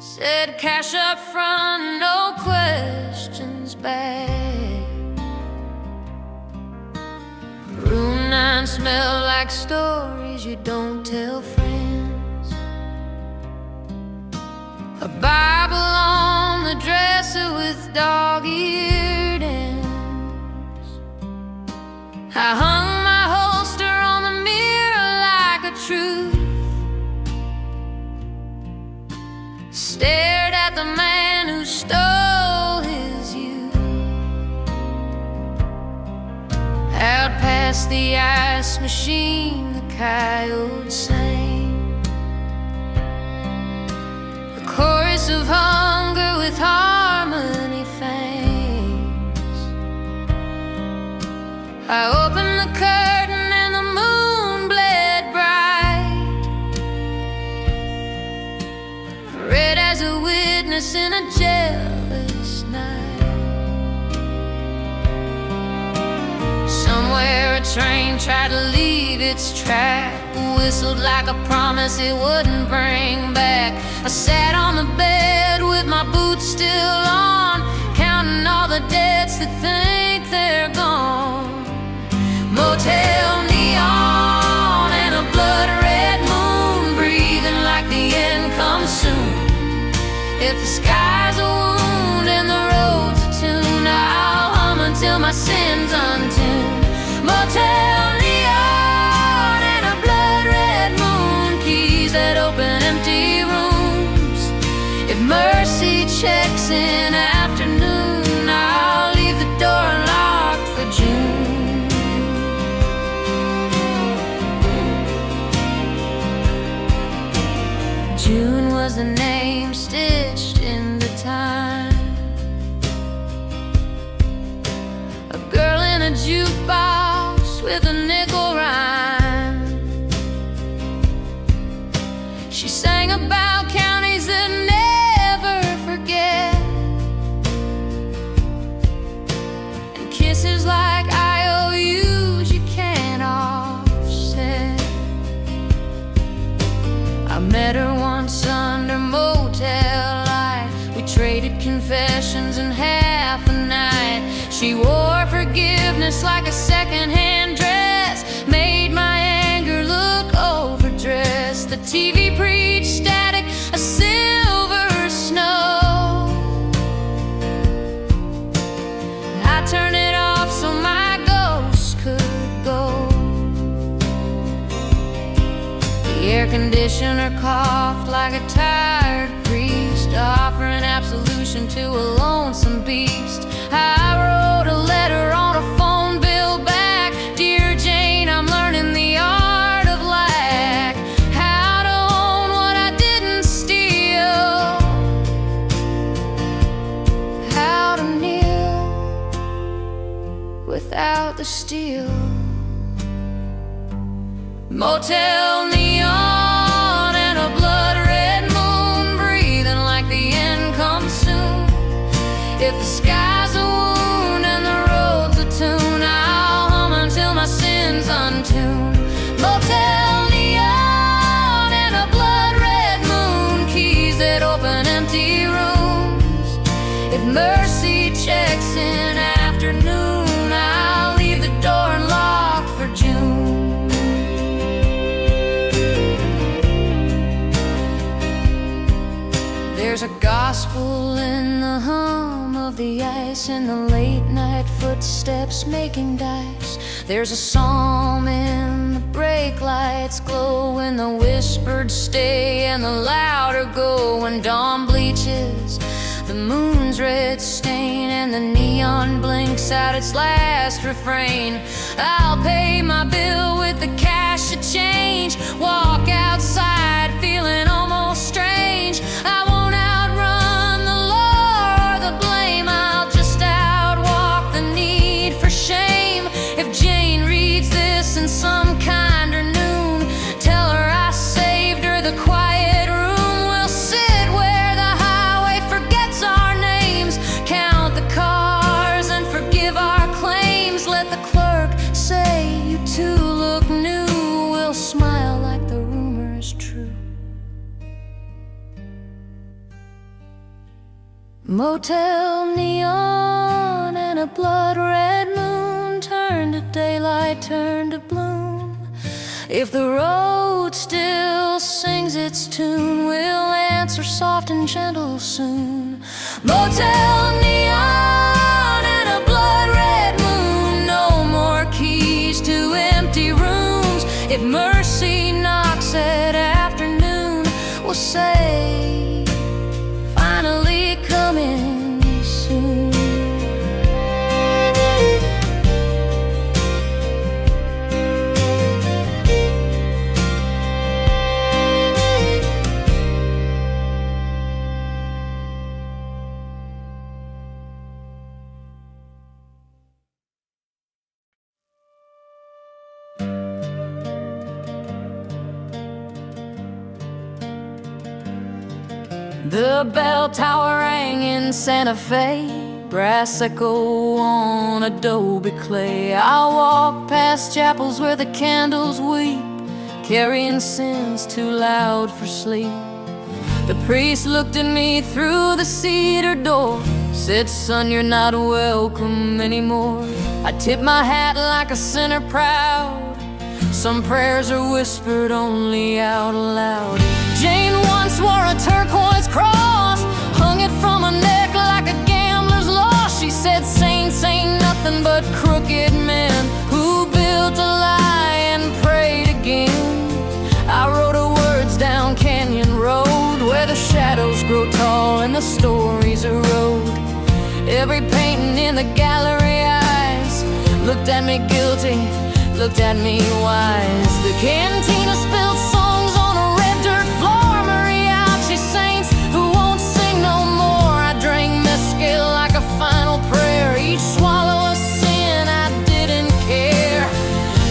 Said cash up front, no questions back. Room 9 smelled like stories you don't tell friends. A Bible on the dresser with dog-eared ends. I hung my holster on the mirror like a truth. Stared at the man who stole his youth. Out past the ice machine, the coyote sang a chorus of hunger with harmony fangs. night. Somewhere a train tried to leave its track, whistled like a promise it wouldn't bring back. I sat on the bed with my boots still on, counting all the debts that think they're gone. Motel neon and a blood red moon, breathing like the end comes soon. If the sky's a wound and the road's a tune, I'll hum until my sin's untuned. Motel neon and a blood red moon, keys that open empty rooms. If mercy checks in afternoon, I'll leave the door locked for June. June was the name stitched into time. A girl in a jukebox with a nickel rhyme. She sang about counties that never forget, and kisses like IOUs you can't offset. I met her once under Motel light. We traded confessions in half a night. She wore forgiveness like a second-hand dress, made my anger look overdressed. The TV preached static, a silver snow. I turned it off so my ghost could go. The air conditioner coughed like a tired priest, offering absolution to a lonesome beast. I wrote a letter on a phone bill back. Dear Jane, I'm learning the art of lack. How to own what I didn't steal. How to kneel without the steel. Motel neon and a blood red moon, breathing like the end comes soon. If the sky's a wound and the road's a tune, I'll hum until my sin's untuned. Motel neon and a blood red moon, keys that open empty rooms. If mercy checks in afternoon, I'll leave the door locked for June. There's a gospel in the hum of the ice, in the late night footsteps making dice. There's a psalm in the brake lights glow, when the whispered stay and the louder go. When dawn bleaches the moon's red stain and the neon blinks out its last refrain, I'll pay my bill with the cash to change. Walk outside feeling almost strange. I won't outrun the law or the blame, I'll just outwalk the need for shame. If Jane reads this in some kinder noon, tell her I saved her the quiet room. We'll sit where the highway forgets our names, count the cars and forgive our claims. Let the clerk say you two look new, we'll smile like the rumor is true. Motel neon and a blood red moon, turn to daylight, turn to bloom. If the road still sings its tune, we'll answer soft and gentle soon. Motel neon and a blood red moon, no more keys to empty rooms. If mercy knocks at afternoon, we'll say finally coming soon. The bell tower rang in Santa Fe, brass echo on adobe clay. I walk past chapels where the candles weep, carrying sins too loud for sleep. The priest looked at me through the cedar door, said, son, you're not welcome anymore. I tip my hat like a sinner proud. Some prayers are whispered only out loud. Jane once wore a turquoise cross, hung it from her neck like a gambler's loss. She said saints ain't nothing but crooked men who built a lie and prayed again. I wrote her words down Canyon Road, where the shadows grow tall and the stories erode. Every painting in the gallery eyes looked at me guilty, looked at me wise. The cantina spilled songs on a red dirt floor. Mariachi saints who won't sing no more. I drank mezcal like a final prayer, each swallow a sin, I didn't care.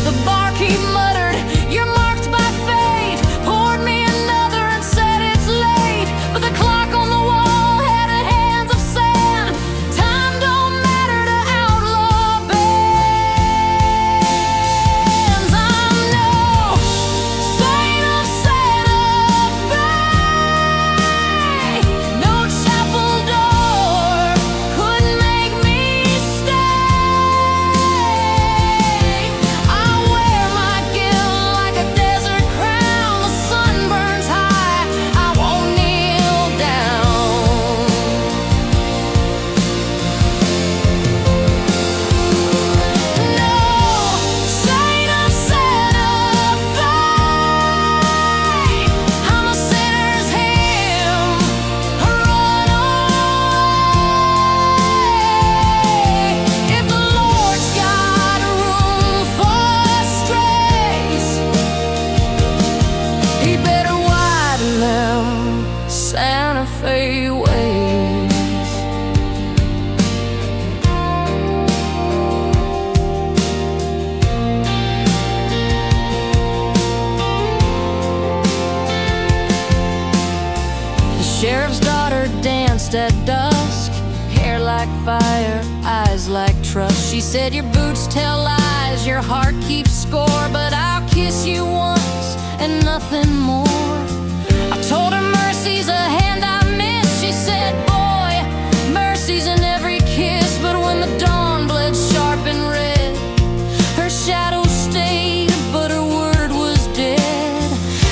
The barkeep muttered, you're marked by fate, poured me another and said it's late. But the clock on the wall had a hands of sand. Time don't matter to outlaw bands. I'm no saint of Santa Fe. No chapel door could make me stay. I wear my guilt like a desert crown. The sun burns high, I won't kneel down. No saint of Santa Fe. I'm a sinner's hymn, a runaway. If the Lord's got room for strays, he better widen them Santa Fe ways. The sheriff's daughter danced at dusk, hair like fire, eyes like trust. She said, your boots tell lies, your heart keeps score, but I'll kiss you once and nothing more. I told her mercy's a hand I miss. She said, boy, mercy's in every kiss. But when the dawn bled sharp and red, her shadow stayed, but her word was dead.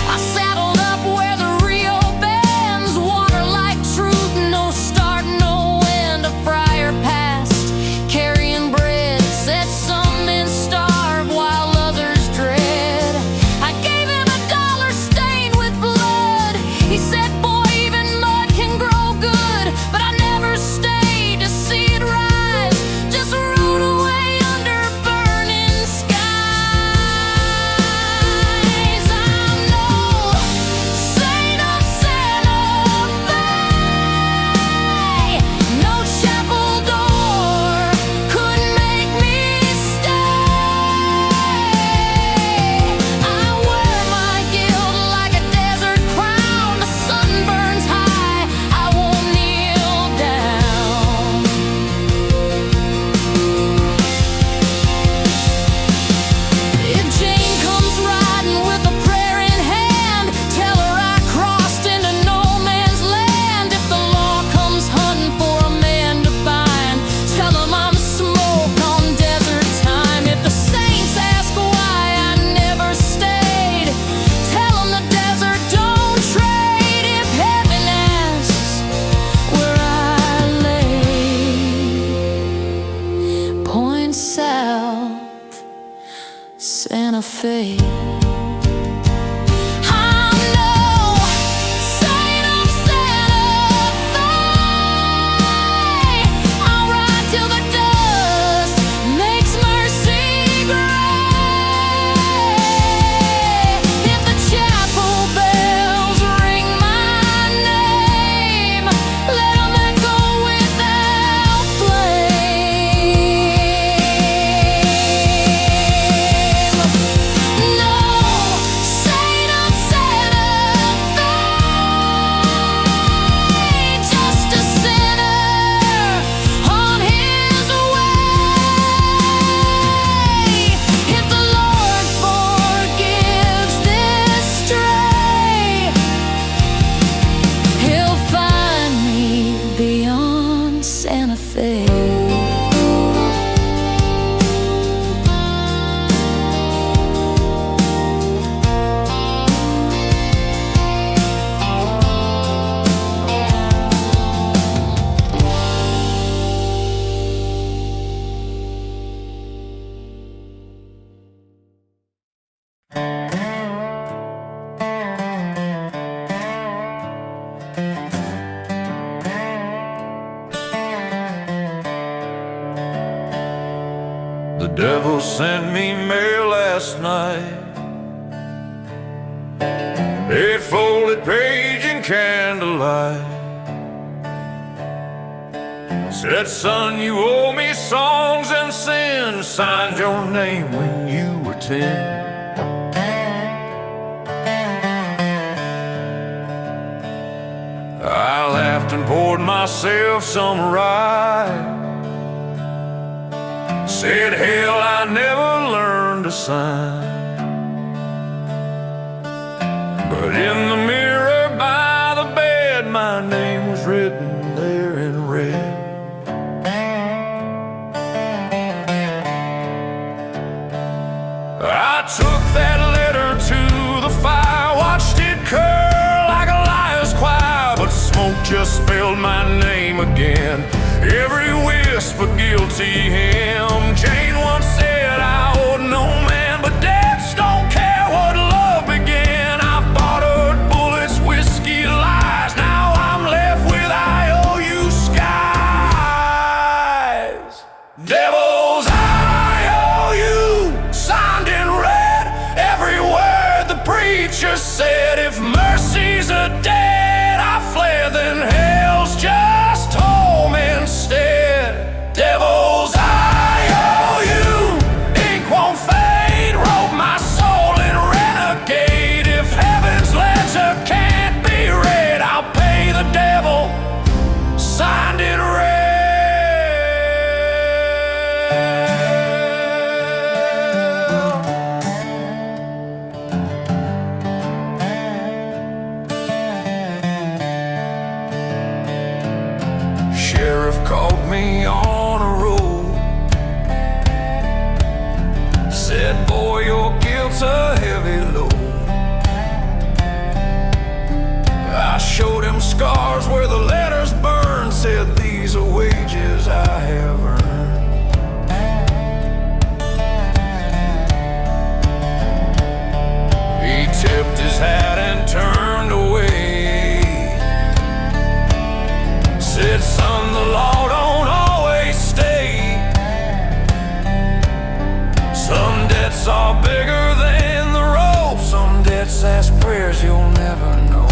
I saddled up where the Rio bends, water like truth, no start, no end. A friar passed, carrying bread, said some men starve while others dread. I gave him $1 stained with blood. He said, boy, even mud can grow good. But I never stayed to see it rise, just rode away under burning skies. I'm no saint of Santa Fe. No chapel door could make me stay. I wear my guilt like a desert crown. The sun burns high, I won't kneel down. If Jane comes riding with a prayer in hand, tell her I crossed into no man's land. If the law comes hunting for a man to find, tell him I'm smoke on desert time. If the saints ask why I never stayed, tell them the desert don't trade. If heaven asks where I lay, point south, Santa Fe. I'm no saint of Santa Fe. I'll ride till the dust makes mercy gray. If the chapel bells ring my name, let 'em echo without blame. No Santa Fe. The devil sent me mail last night, 8-folded page in candlelight. Said, son, you owe me songs and sins. Signed your name when you were 10. I laughed and poured myself some rye. Said, hell, I never learned to sign. But in the mirror by the bed, my name was written there in red. I took that letter to the fire, watched it curl like a liar's choir, but smoke just spelled my name again. Every whisper guilty hymn. Jane once said I owed no man, but debts don't care what love began. I borrowed bullets, whiskey, lies. Now I'm left with IOU skies. Devil's IOU, signed in red. Every word the preacher said. If mercy's a debt I fled, then hell's just home instead. Devil's IOU, ink won't fade. Wrote my soul in renegade. If heaven's ledger can't be read, I'll pay the devil, signed in red. Sheriff called me on a road, said, boy, your guilt's a heavy load. I showed him scars where the letters burned, said, these are wages I have earned. He tipped his hat and turned away, said, son, the law don't always stay. Some debts are bigger than the rope. Some debts ask prayers you'll never know.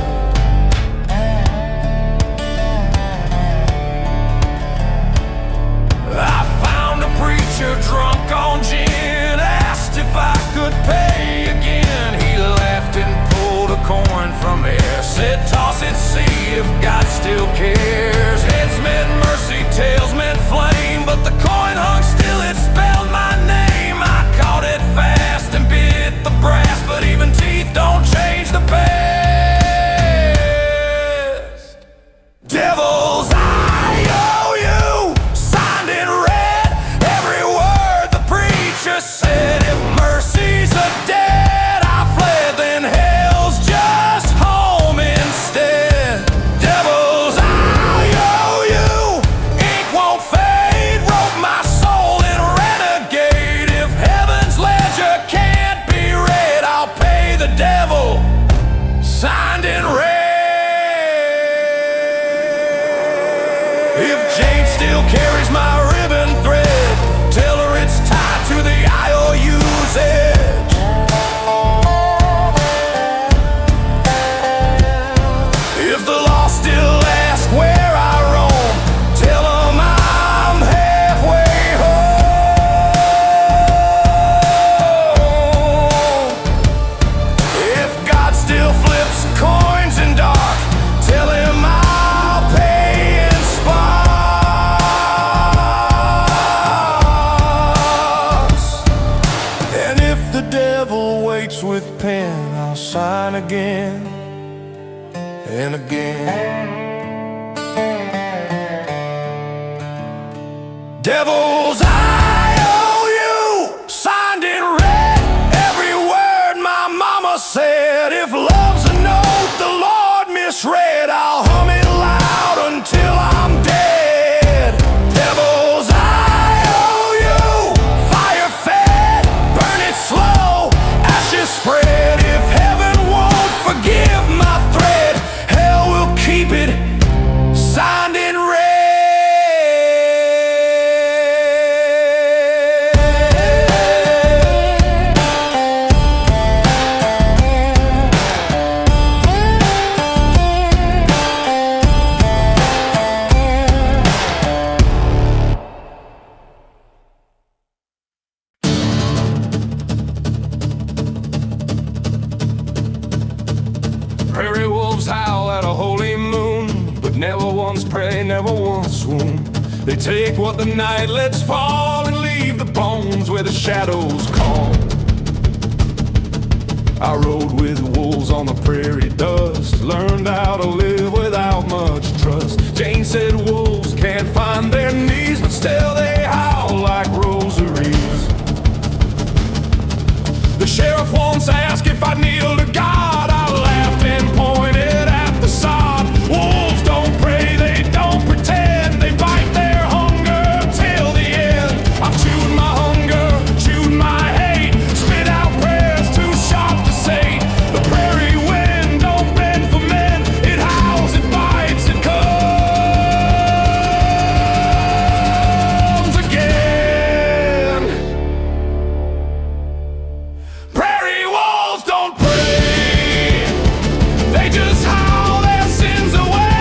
I found a preacher drunk on gin, asked if I could pay again. He laughed and pulled a coin from air, said, toss it, see if God still cares. Heads meant mercy, tails meant flame, but the coin hung still, it spelled my name. I caught it fast and bit the brass, but even teeth don't change the past. Devil's IOU, signed in red. Every word the preacher said. If mercy's a debt I fled, then hell's just home instead. Devil's IOU, ink won't fade. Wrote my soul in renegade. If heaven's ledger can't be read, I'll pay the devil, signed in red. If Jane still carries my ribbon thread, tell her it's tied to the IOU's edge. If the law still asks where I roam, tell them I'm halfway home. If God still flips coins in dark, tell him I'll pay in sparks. And if the devil waits with pen, I'll sign again and again. Devil's IOU, signed in red. Every word my mama said. If love's a note the Lord misread, I'll hum it loud until I'm dead. Devil's IOU, fire fed, burn it slow, ashes spread. If heaven won't forgive my thread, hell will keep it signed in red. Prairie wolves howl at a holy moon, but never once pray, never once swoon. They take what the night lets fall and leave the bones where the shadows call. I rode with wolves on the prairie dust, learned how to live without much trust. Jane said wolves can't find their knees, but still they howl like rosaries. The sheriff once asked if I'd kneel to God. I laughed and pointed at the sod. Wolves don't pray, they don't pretend. They bite their hunger till the end. I've chewed my hunger, chewed my hate, spit out prayers too sharp to say. The prairie wind don't bend for men. It howls, it bites, it comes again. Prairie wolves don't pray, they just howl their sins away.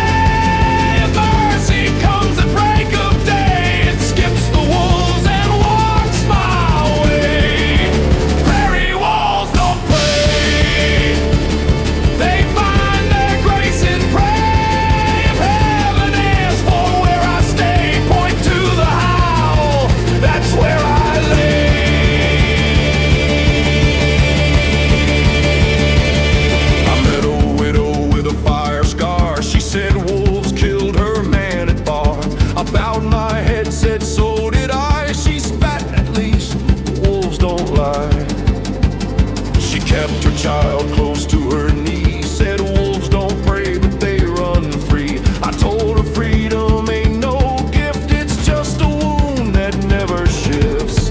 If mercy comes at break of day, it skips the wolves and walks my way. Prairie wolves don't pray, they find their grace and pray. If heaven asks for where I stay, point to the howl, that's where I lay. I met a widow with a fire scar. She said wolves killed her man at bar. I bowed my head, said so did I. She spat, at least wolves don't lie. She kept her child close to her knee, said wolves don't pray but they run free. I told her freedom ain't no gift, it's just a wound that never shifts.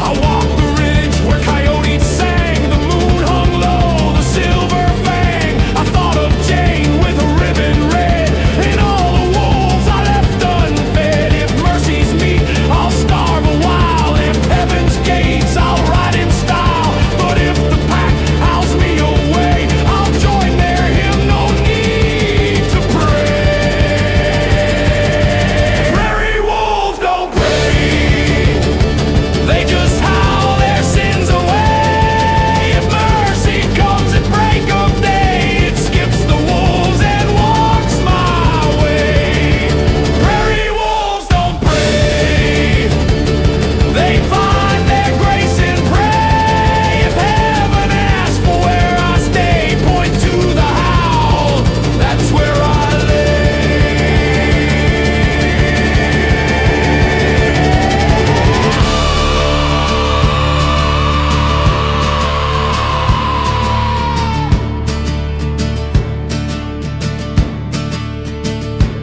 I walked the ridge where coyotes sang, the moon hung low, the silver fang. I thought of Jane with a ribbon red, and all the wolves I left unfed. If mercy's meet, I'll starve a while. If heaven's gates, I'll ride in style. But if the pack howls me away, I'll join their hymn, no need to pray. Prairie wolves don't pray, they just howl their sins away. If mercy comes at break of day, it skips the wolves and walks my way. Prairie wolves don't pray, they find their grace and pray. If heaven asks for where I stay, point to the howl, that's where I lay.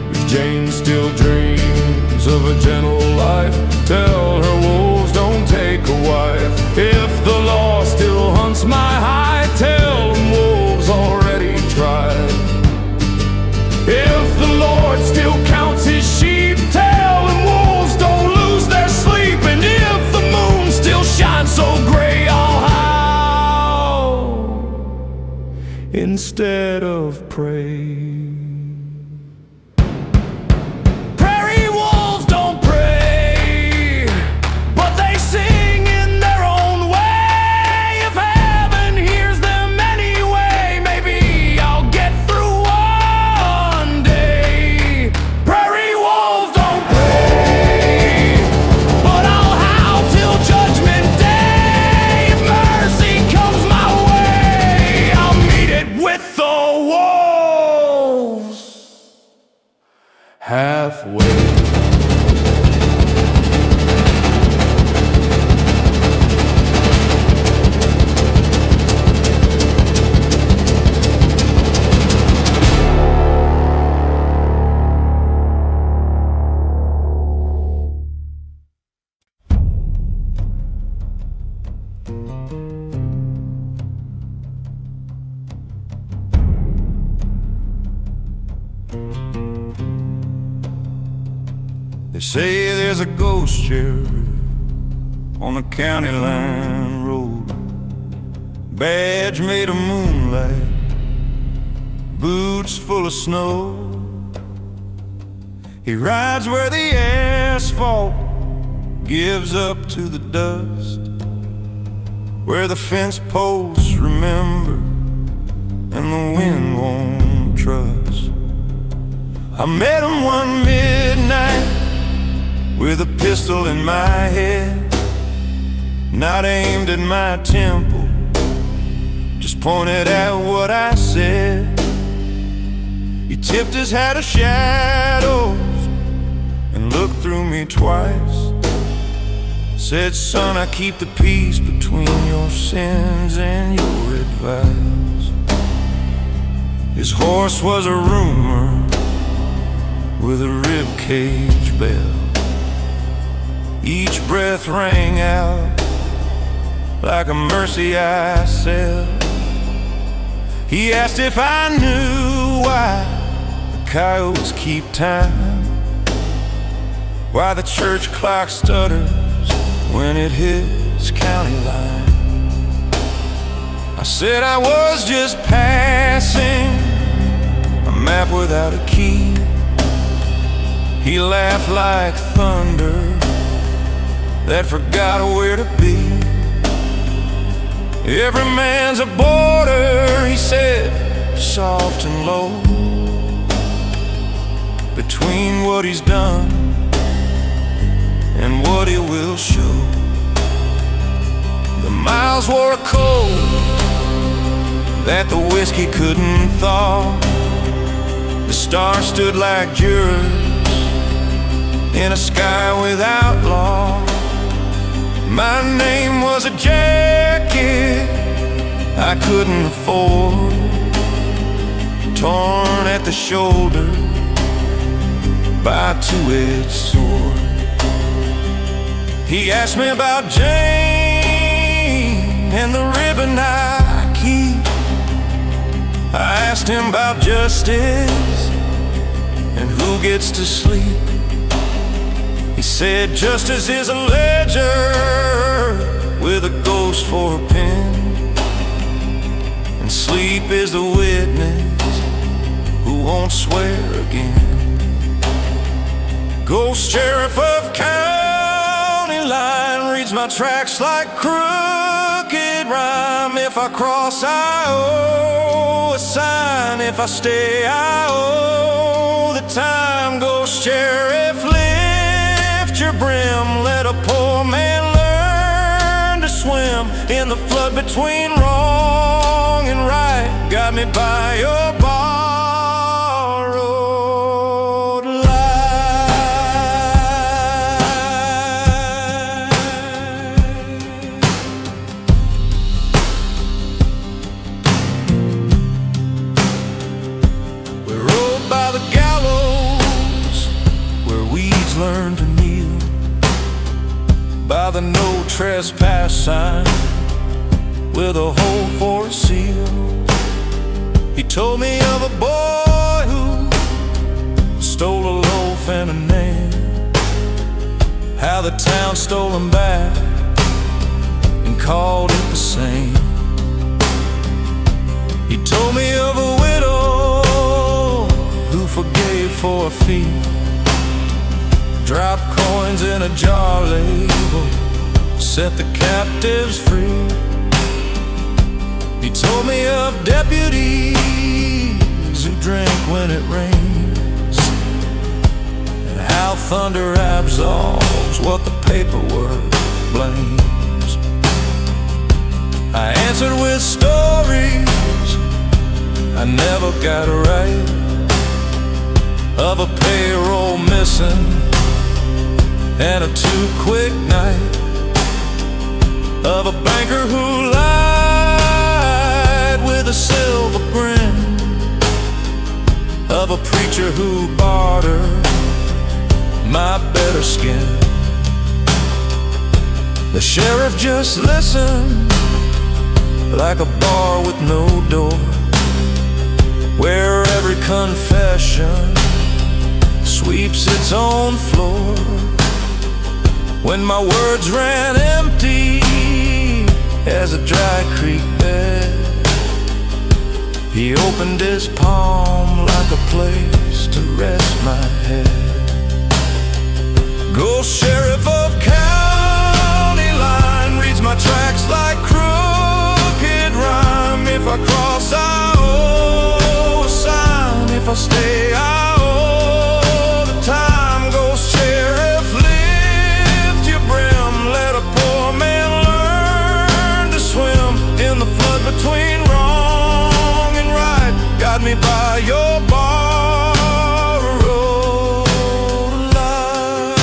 If Jane still dreams of a gentle life, tell her wolves don't take a wife. If the law still hunts my hide, tell them wolves already tried. If the Lord still counts his sheep, tell them wolves don't lose their sleep. And if the moon still shines so gray, I'll howl instead of pray. Prairie wolves don't pray, but they sing in their own way. If heaven hears them anyway, maybe I'll get through one day. Prairie wolves don't pray, but I'll howl till judgment day. If mercy comes my way, I'll meet it with the wolves. They say there's a ghost chariot on the county line road, badge made of moonlight, boots full of snow. He rides where the asphalt gives up to the dust, where the fence posts remember and the wind won't trust. I met him one midnight with a pistol in my head, not aimed at my temple, just pointed at what I said. He tipped his hat of shadows and looked through me twice. Said, son, I keep the peace between your sins and your advice. His horse was a rumor with a ribcage bell. Each breath rang out like a mercy I sell. He asked if I knew why the coyotes keep time, why the church clock stutters when it hits county line. I said I was just passing a map without a key. He laughed like thunder that forgot where to be. Every man's a border, he said, soft and low, between what he's done and what he will show. The miles were cold that the whiskey couldn't thaw. The stars stood like jurors in a sky without law. My name was a jacket I couldn't afford, torn at the shoulder by a two-edged sword. He asked me about Jane and the ribbon I keep. I asked him about justice and who gets to sleep. He said justice is a ledger with a ghost for a pen, and sleep is the witness who won't swear again. Ghost sheriff of county line reads my tracks like crooked rhyme. If I cross, I owe a sign. If I stay, I owe the time. Ghost sheriff, lift your brim. Let a poor man learn to swim in the flood between wrong and right. Got me by your borrowed life. We rode by the gallows where weeds learn to kneel, by the no trespass sign with a hole for a seal. He told me of a boy who stole a loaf and a nail, how the town stole him back and called it the same. He told me of a widow who forgave for a fee, dropped coins in a jar label, set the captives free. He told me of deputies who drink when it rains, and how thunder absolves what the paperwork blames. I answered with stories I never got right, of a payroll missing and a too-quick night, of a banker who lied with a silver grin, of a preacher who bartered my better skin. The sheriff just listened like a bar with no door, where every confession sweeps its own floor. When my words ran empty as a dry creek bed, he opened his palm like a place to rest my head. Ghost sheriff of county line reads my tracks like crooked rhyme. If I cross, I owe a sign. If I stay, I owe the time. Ghost sheriff, lift your brim. Let a poor man learn to swim in the flood between wrong and right. Guide me by your borrowed light.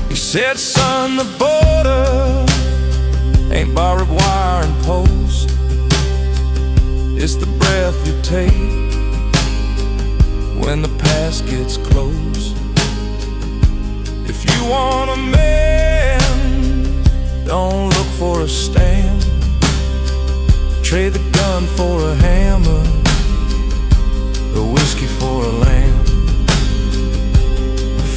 He said, son, the border ain't barbed wire and post. It's the breath you take when the past gets close. If you want a man, don't look for a stand. Trade the gun for a hammer, the whiskey for a lamb.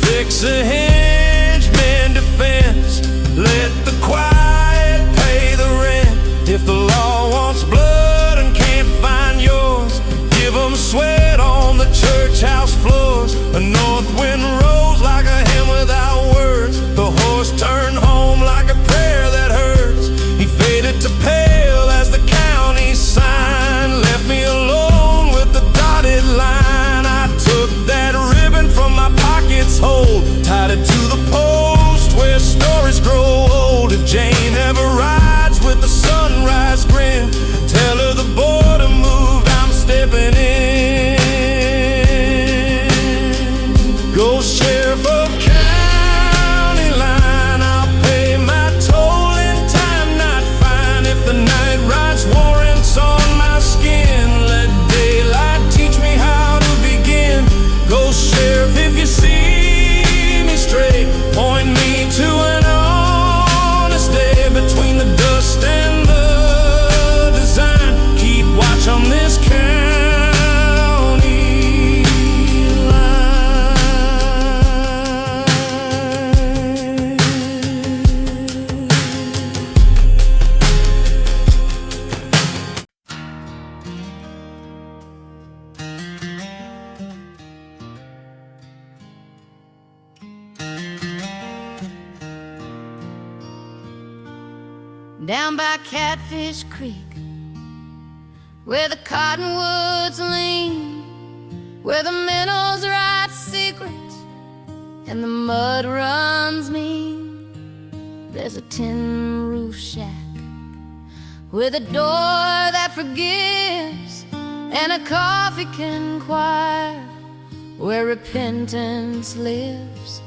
Fix a henchman defense, let the quiet pay the rent. If the law wants blood and can't find yours, give them sweat on the church house floors. A north wind rose like a hymn without words. The horse turned home like a prayer that hurts. He faded to pale as the county sign left me alone with the dotted line. I took that ribbon from my pocket's hold, tied it to the post where stories grow old. If Jane ever rides with the sunrise grin, tell her the border moved, I'm stepping in. Ghost sheriff of county line, I'll pay my toll in time, not fine. If the night writes warrants on my skin, let daylight teach me how to begin. Ghost sheriff, if you see me straight, point me to an honest day. Between the dust and the design, keep watch on this county down by Catfish Creek, where the cottonwoods lean, where the minnows write secrets and the mud runs mean. There's a tin roof shack with a door that forgives and a coffee can choir where repentance lives.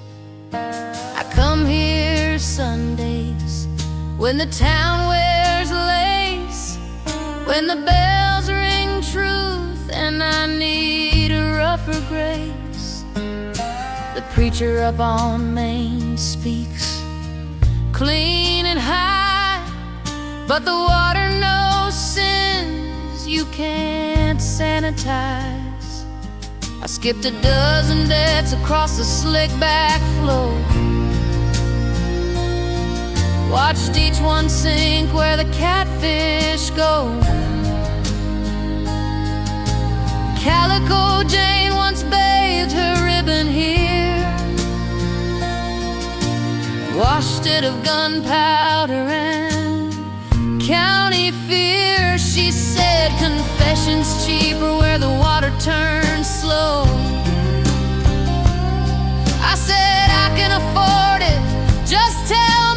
I come here Sundays when the town wears lace, when the bells ring truth and I need a rougher grace. The preacher up on Main speaks clean and high, but the water knows sins you can't sanitize. I skipped a dozen decks across the slick back flow, watched each one sink where the catfish go. Calico Jane once bathed her ribbon here, washed it of gunpowder and county fear. She said confession's cheaper where the water turns slow. I said I can afford it, just tell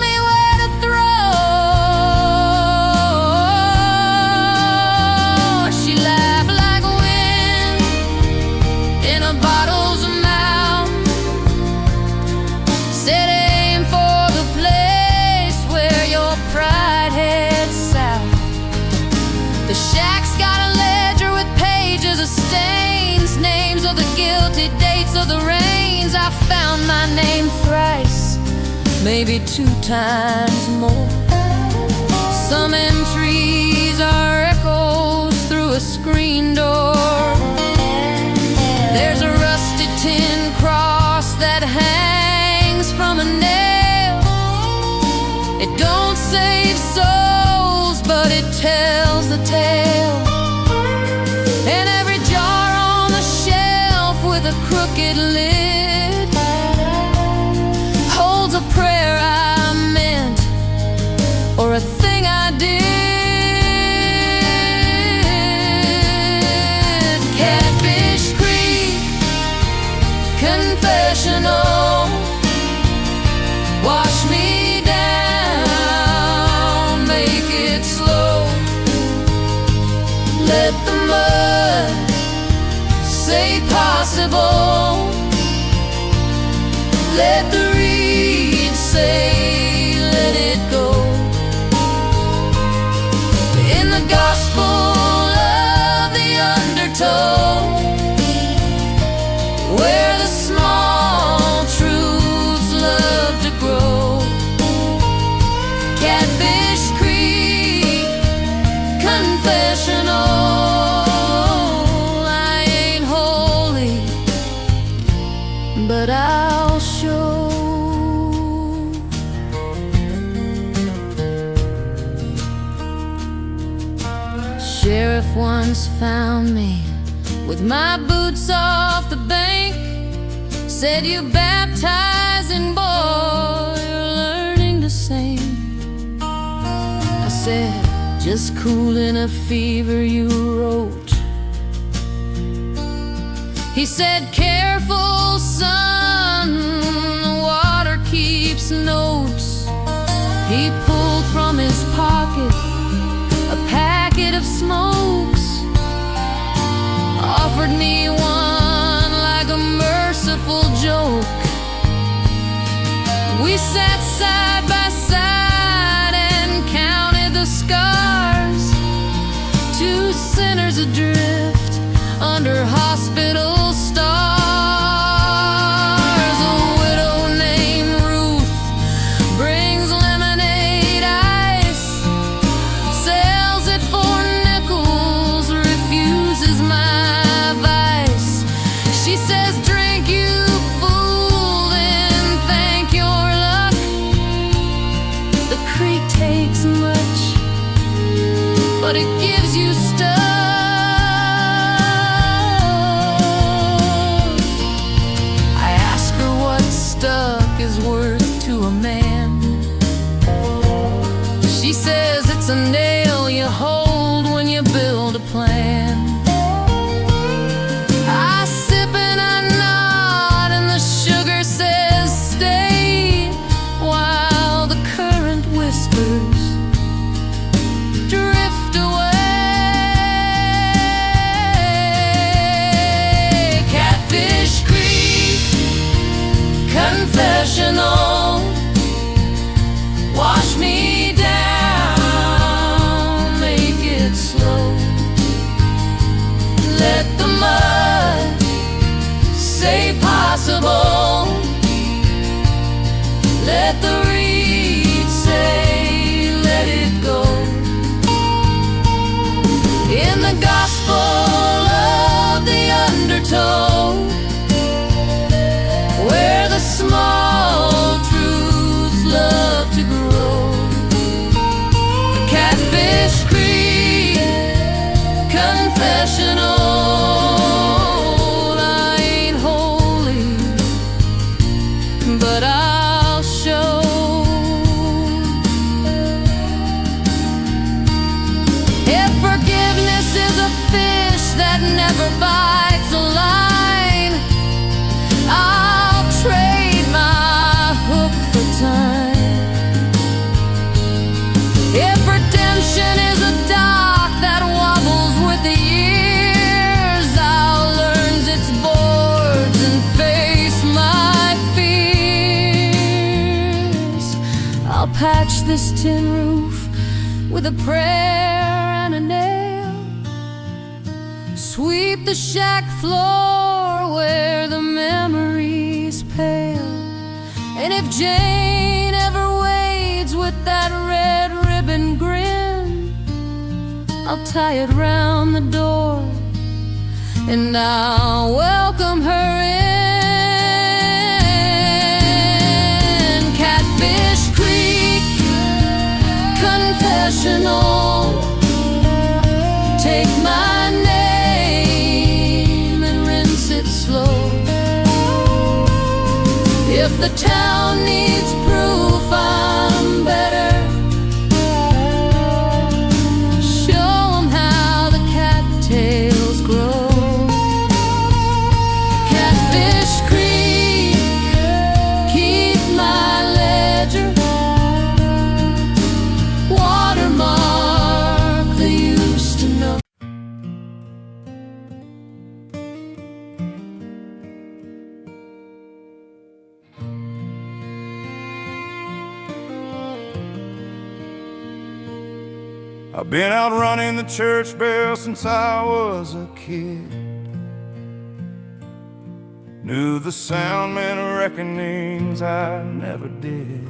found my name thrice, maybe 2 times more. Some entries are echoes through a screen door. There's a rusty tin cross that hangs from a nail. It don't save souls, but it tells the tale. And every jar on the shelf with a crooked lid holds a prayer I meant, or a thing I did. Catfish Creek, Confessional, wash me down, make it slow. Let the mud say possible. Let the reed say let it go. In the gospel of the undertow, where the small truths love to grow. Catfish Creek, Confessional. I ain't holy, but I'll show. Sheriff once found me with my boots off the bank. Said, you baptizing boy, you're learning to sing. I said, just cooling a fever you wrote. He said, careful son, the water keeps notes. He pulled from his pocket a packet of smokes, offered me one like a merciful joke. We sat side by side and counted the scars. 2 sinners adrift under hospital stars. A widow named Ruth brings lemonade ice, sells it for nickels, refuses my advice. She says, drink you fool and thank your luck. The creek takes much, but it gives you stuff. I ask her what stuck is worth to a man. She says it's a nail you hold when you build a plan. I sip and I nod and the sugar says stay, while the current whispers drift away. Catfish Creek, Confessional, wash me down, make it slow. Let the mud say possible. Let the reed say let it go. In the gospel of the undertow, where the small truths love to grow. Catfish Creek, Confessional. I ain't holy, but I'll show. If forgiveness is a fish that never bites a line, I'll trade my hook for time. If redemption is a dock that wobbles with the years, I'll learn its boards and face my fears. I'll patch this tin roof with a prayer and a nail, sweep the shack floor where the memories pale. And if Jane ever wades with that red ribbon grin, I'll tie it round the door and I'll welcome her in. Catfish Creek, Confessional, take my name and rinse it slow. If the town needs proof I'm better, show 'em how the cattails grow. Catfish Creek, keep my ledger, watermark the used to know. I've been out running the church bell since I was a kid. Knew the sound meant reckonings I never did.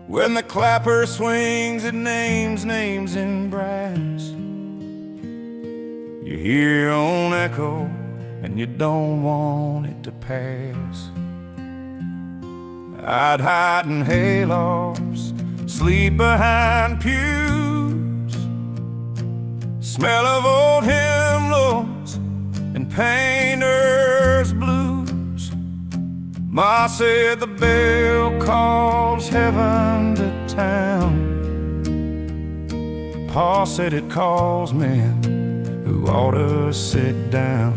When the clapper swings, it names names in brass. You hear your own echo and you don't want it to pass. I'd hide in haylofts, sleep behind pews, smell of old hymnals and painter's blues. Ma said the bell calls heaven to town. Pa said it calls men who ought to sit down.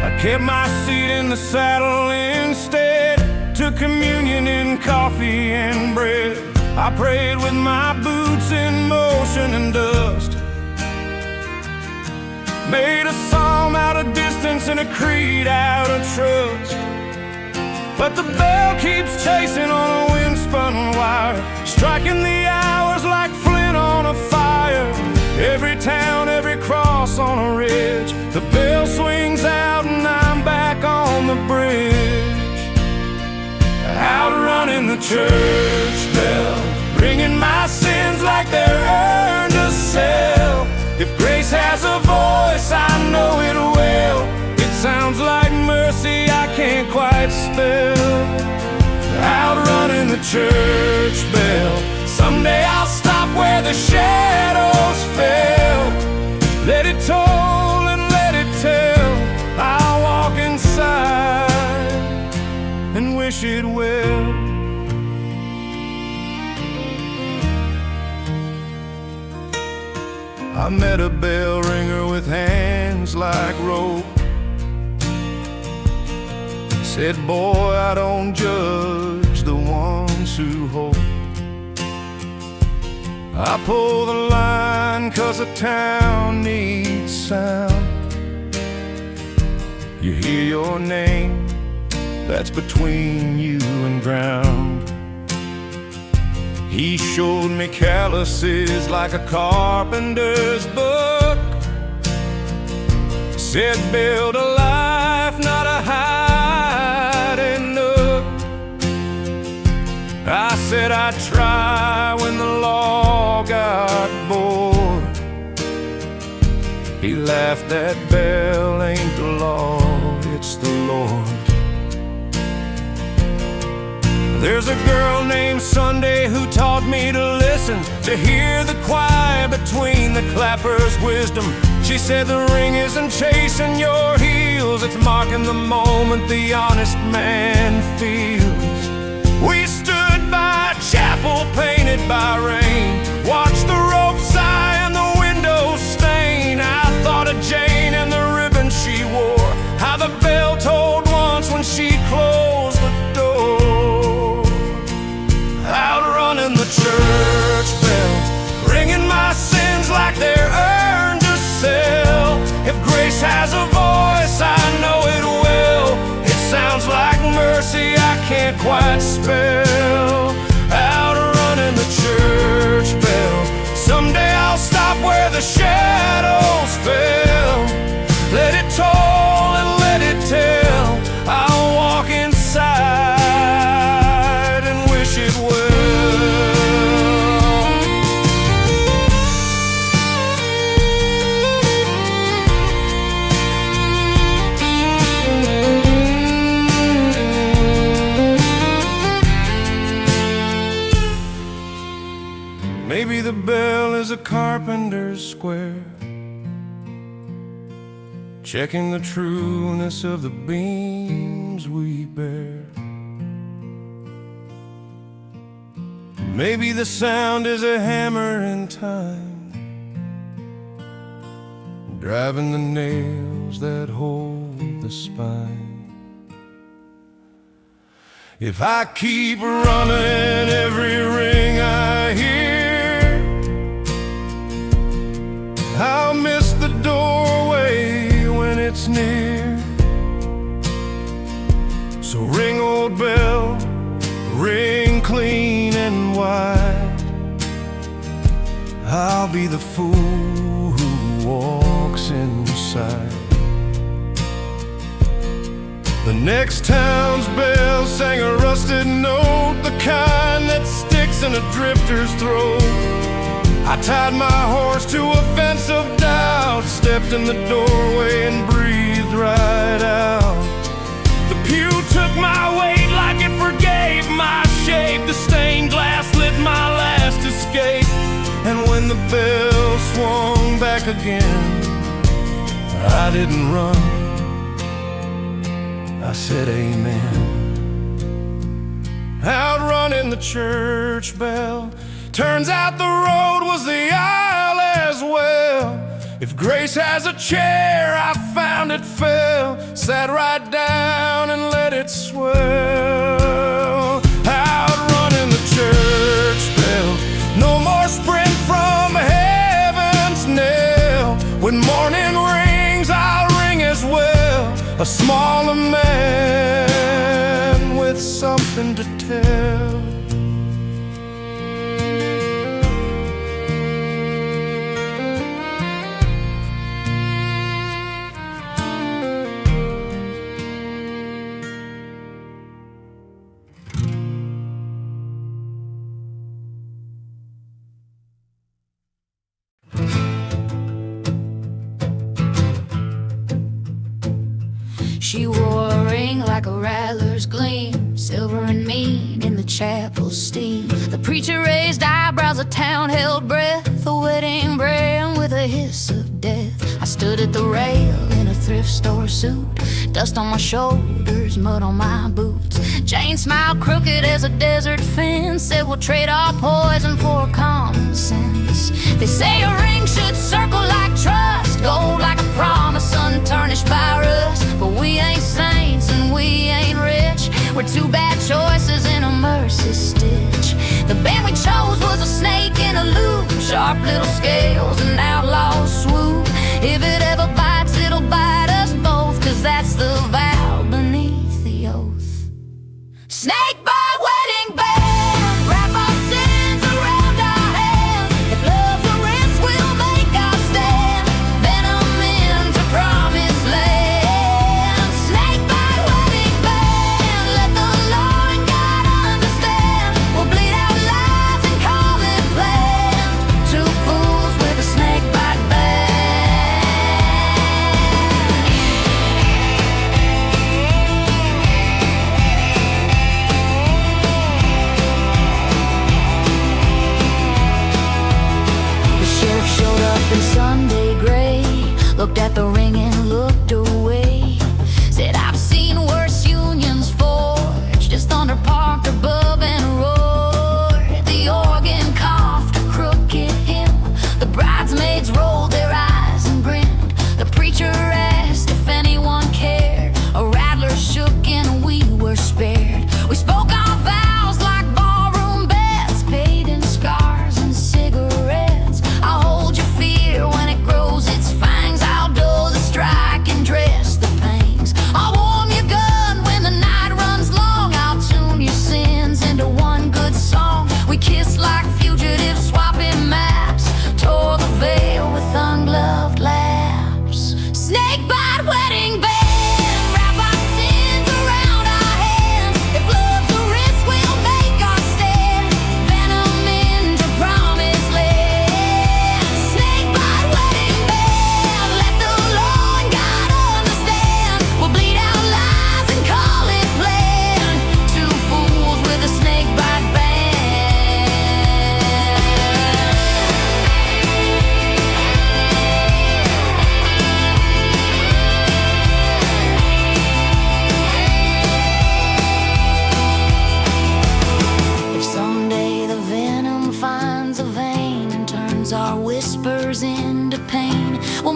I kept my seat in the saddle instead, took communion in coffee and bread. I prayed with my boots in motion and dust, made a psalm out of distance and a creed out of trust. But the bell keeps chasing on a wind-spun wire, striking the hours like flint on a fire. Every town, every cross on a ridge, the bell swings out and I'm back on the bridge. Outrunning the church bell, ringing my sins like they're earned a cell. If grace has a voice, I know it will. It sounds like mercy I can't quite spell. Outrunning the church bell, someday I'll stop where the shadows fell. Let it toll and let it tell. I'll walk inside and wish it well. I met a bell ringer with hands like rope. Said, boy, I don't judge the ones who hope. I pull the line 'cause a town needs sound. You hear your name, that's between you and ground. He showed me calluses like a carpenter's book. Said build a life, not a hiding nook. I said I'd try when the law got bored. He laughed, that bell ain't the law, it's the Lord. There's a girl named Sunday who taught me to listen, to hear the choir between the clappers' wisdom. She said the ring isn't chasing your heels, it's marking the moment the honest man feels. We stood by a chapel painted by rain, watched the rope sigh and the windows stain. I thought of Jane and the ribbon she wore, how the bell tolled once when she closed the door. Outrunning the church bell, ringing my sins like they're earned to sell. If grace has a voice, I know it will. It sounds like mercy I can't quite spell. Outrunning the church bell, someday I'll stop where the shadows fell. Maybe the bell is a carpenter's square, checking the trueness of the beams we bear. Maybe the sound is a hammer in time, driving the nails that hold the spine. If I keep running every ring I hear, I'll miss the doorway when it's near. So ring, old bell, ring clean and wide. I'll be the fool who walks inside. The next town's bell sang a rusted note, the kind that sticks in a drifter's throat. I tied my horse to a fence of doubt, stepped in the doorway and breathed right out. The pew took my weight like it forgave my shape. The stained glass lit my last escape. And when the bell swung back again, I didn't run, I said amen. Outrunning the church bell, turns out the road was the aisle as well. If grace has a chair, I found it fell, sat right down and let it swell. Outrunning the church bell, no more sprint from heaven's knell. When morning rings, I'll ring as well, a smaller man with something to tell. She wore a ring like a rattler's gleam, silver and mean in the chapel's steam. The preacher raised eyebrows, the town held breath, a wedding brand with a hiss of death. I stood at the rail in a thrift store suit, dust on my shoulders, mud on my boots. Jane smiled crooked as a desert fence, said we'll trade our poison for common sense. They say a ring should circle like trust, gold like a promise untarnished by rust. But we ain't saints and we ain't rich, we're two bad choices in a mercy stitch. The band we chose was a snake in a loop, sharp little scales and outlaw swoop. If it ever bites, it'll bite us both, 'cause that's the vow beneath the oath. Snakebite wedding band, wrap our sins around our hands. If love's a risk, we'll make our stand. Venom into promised land. Snakebite wedding band, let the Lord guide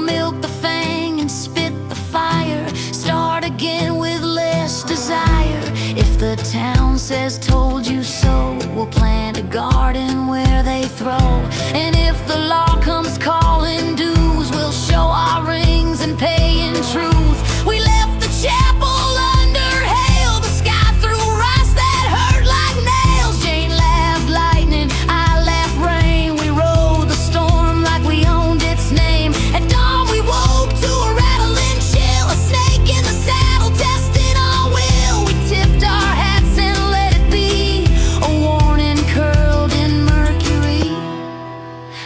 milk the fang and spit the fire. Start again with less desire. If the town says told you so, we'll plant a garden where they throw. And if the law comes calling dues, we'll show our rings and pay in truth. We left the chapel under hail. The sky threw rocks that hurt like nails. Jane laughed lightning, I laughed rain. We rode the storm like we owned its name. At dawn we woke to a rattling chill. A snake in the saddle testing our will. We tipped our hats and let it be a warning curled in mercury.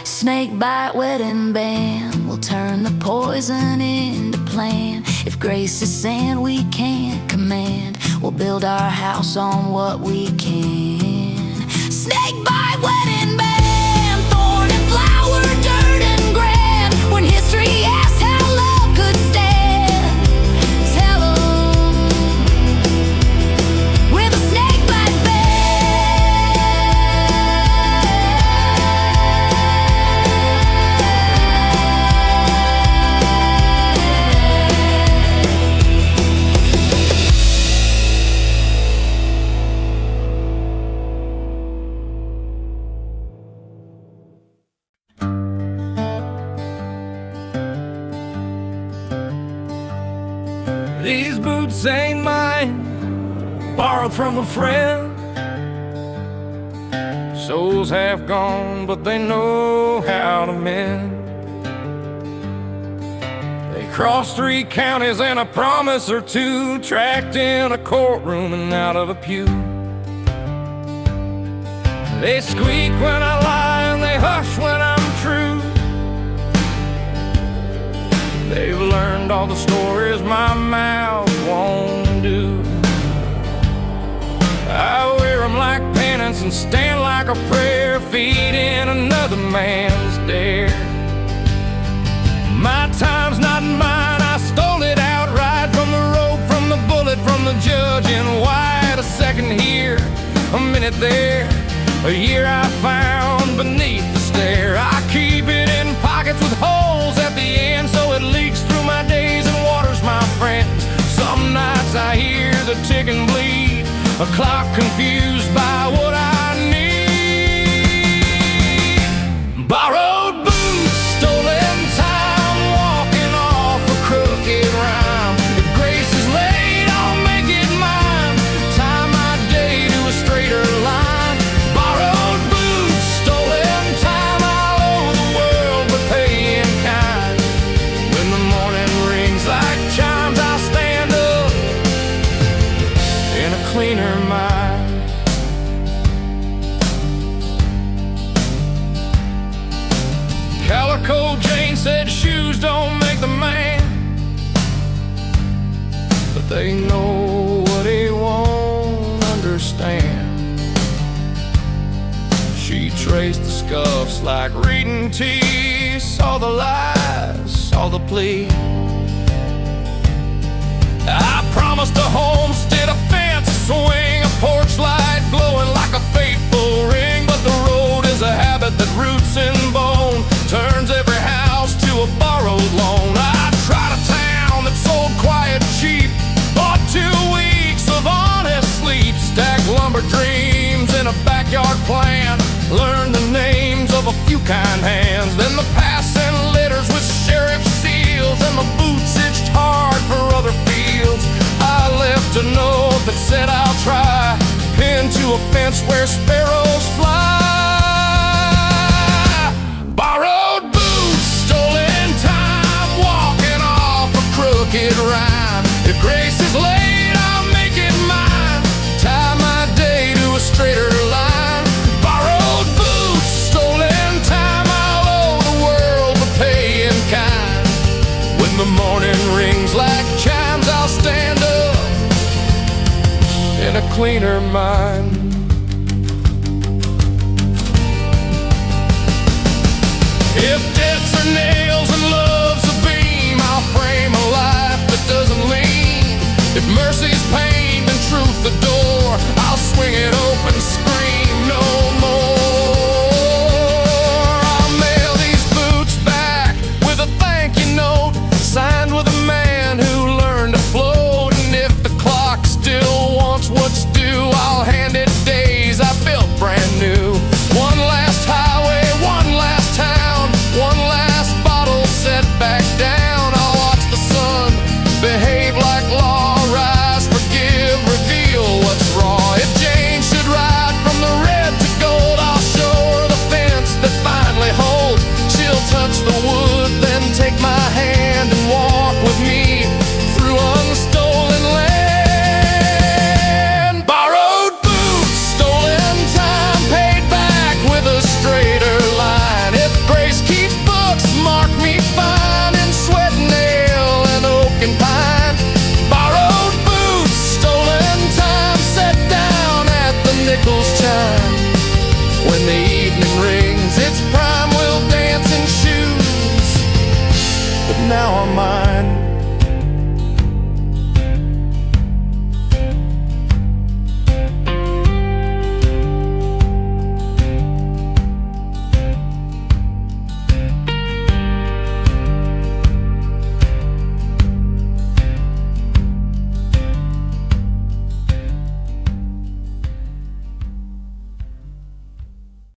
Snakebite wedding band will turn the poison into plan. If grace is sand we can't command, we'll build our house on what we can. Snakebite wedding band, thorn and flower, dirt and grand. When history asks how love could stand, tell 'em we're the Snakebite These boots ain't mine, borrowed from a friend. Souls half gone, but they know how to mend. They crossed 3 counties and a promise or two, tracked in a courtroom and out of a pew. They squeak when I lie and they hush when I'm true. They've learned all the stories my mouth won't do. I wear them like penance and stand like a prayer, feeding another man's dare. My time's not mine, I stole it outright, from the rope, from the bullet, from the judge in white. A second here, a minute there, a year I found beneath the stair. I keep it in pockets with holes at the end, so it leaks through my days and waters my friends. Some nights I hear the tick and bleed, a clock confused by what I need. Borrowed boots, stolen time, walking off a crooked rhyme. If grace is late, I'll make it mine, tie my day to a straighter line. Borrowed boots, stolen time, I'll owe the world but pay in kind. When the morning rings like chimes, I'll stand up in a cleaner mind. Calico Jane said shoes don't make the man, but they know what he won't understand. She traced the scuffs like reading tea, saw the lies, saw the plea. I promised a homestead, a fence, a swing, a porch light glowing like a fateful ring. But the road is a habit that roots in bone, turns every house to a borrowed loan. I tried a town that sold quiet cheap, bought 2 weeks of honest sleep, stacked lumber dreams in a backyard plan, learned the names of a few kind hands. Then the passing litters with sheriff seals, and the boots itched hard for other fields. I left a note that said I'll try, pinned to a fence where sparrows fly. Borrowed boots, stolen time, walking off a crooked rhyme. If grace is late, I'll make it mine, tie my day to a straighter line. Borrowed boots, stolen time, I'll owe the world but pay in kind. When the morning rings like chimes, I'll stand up in a cleaner mind. If debts are nails and love's a beam, I'll frame a life that doesn't lean. If mercy's pain and truth the door, I'll swing it open, scream no more. I'll mail these boots back with a thank you note now I'm mine.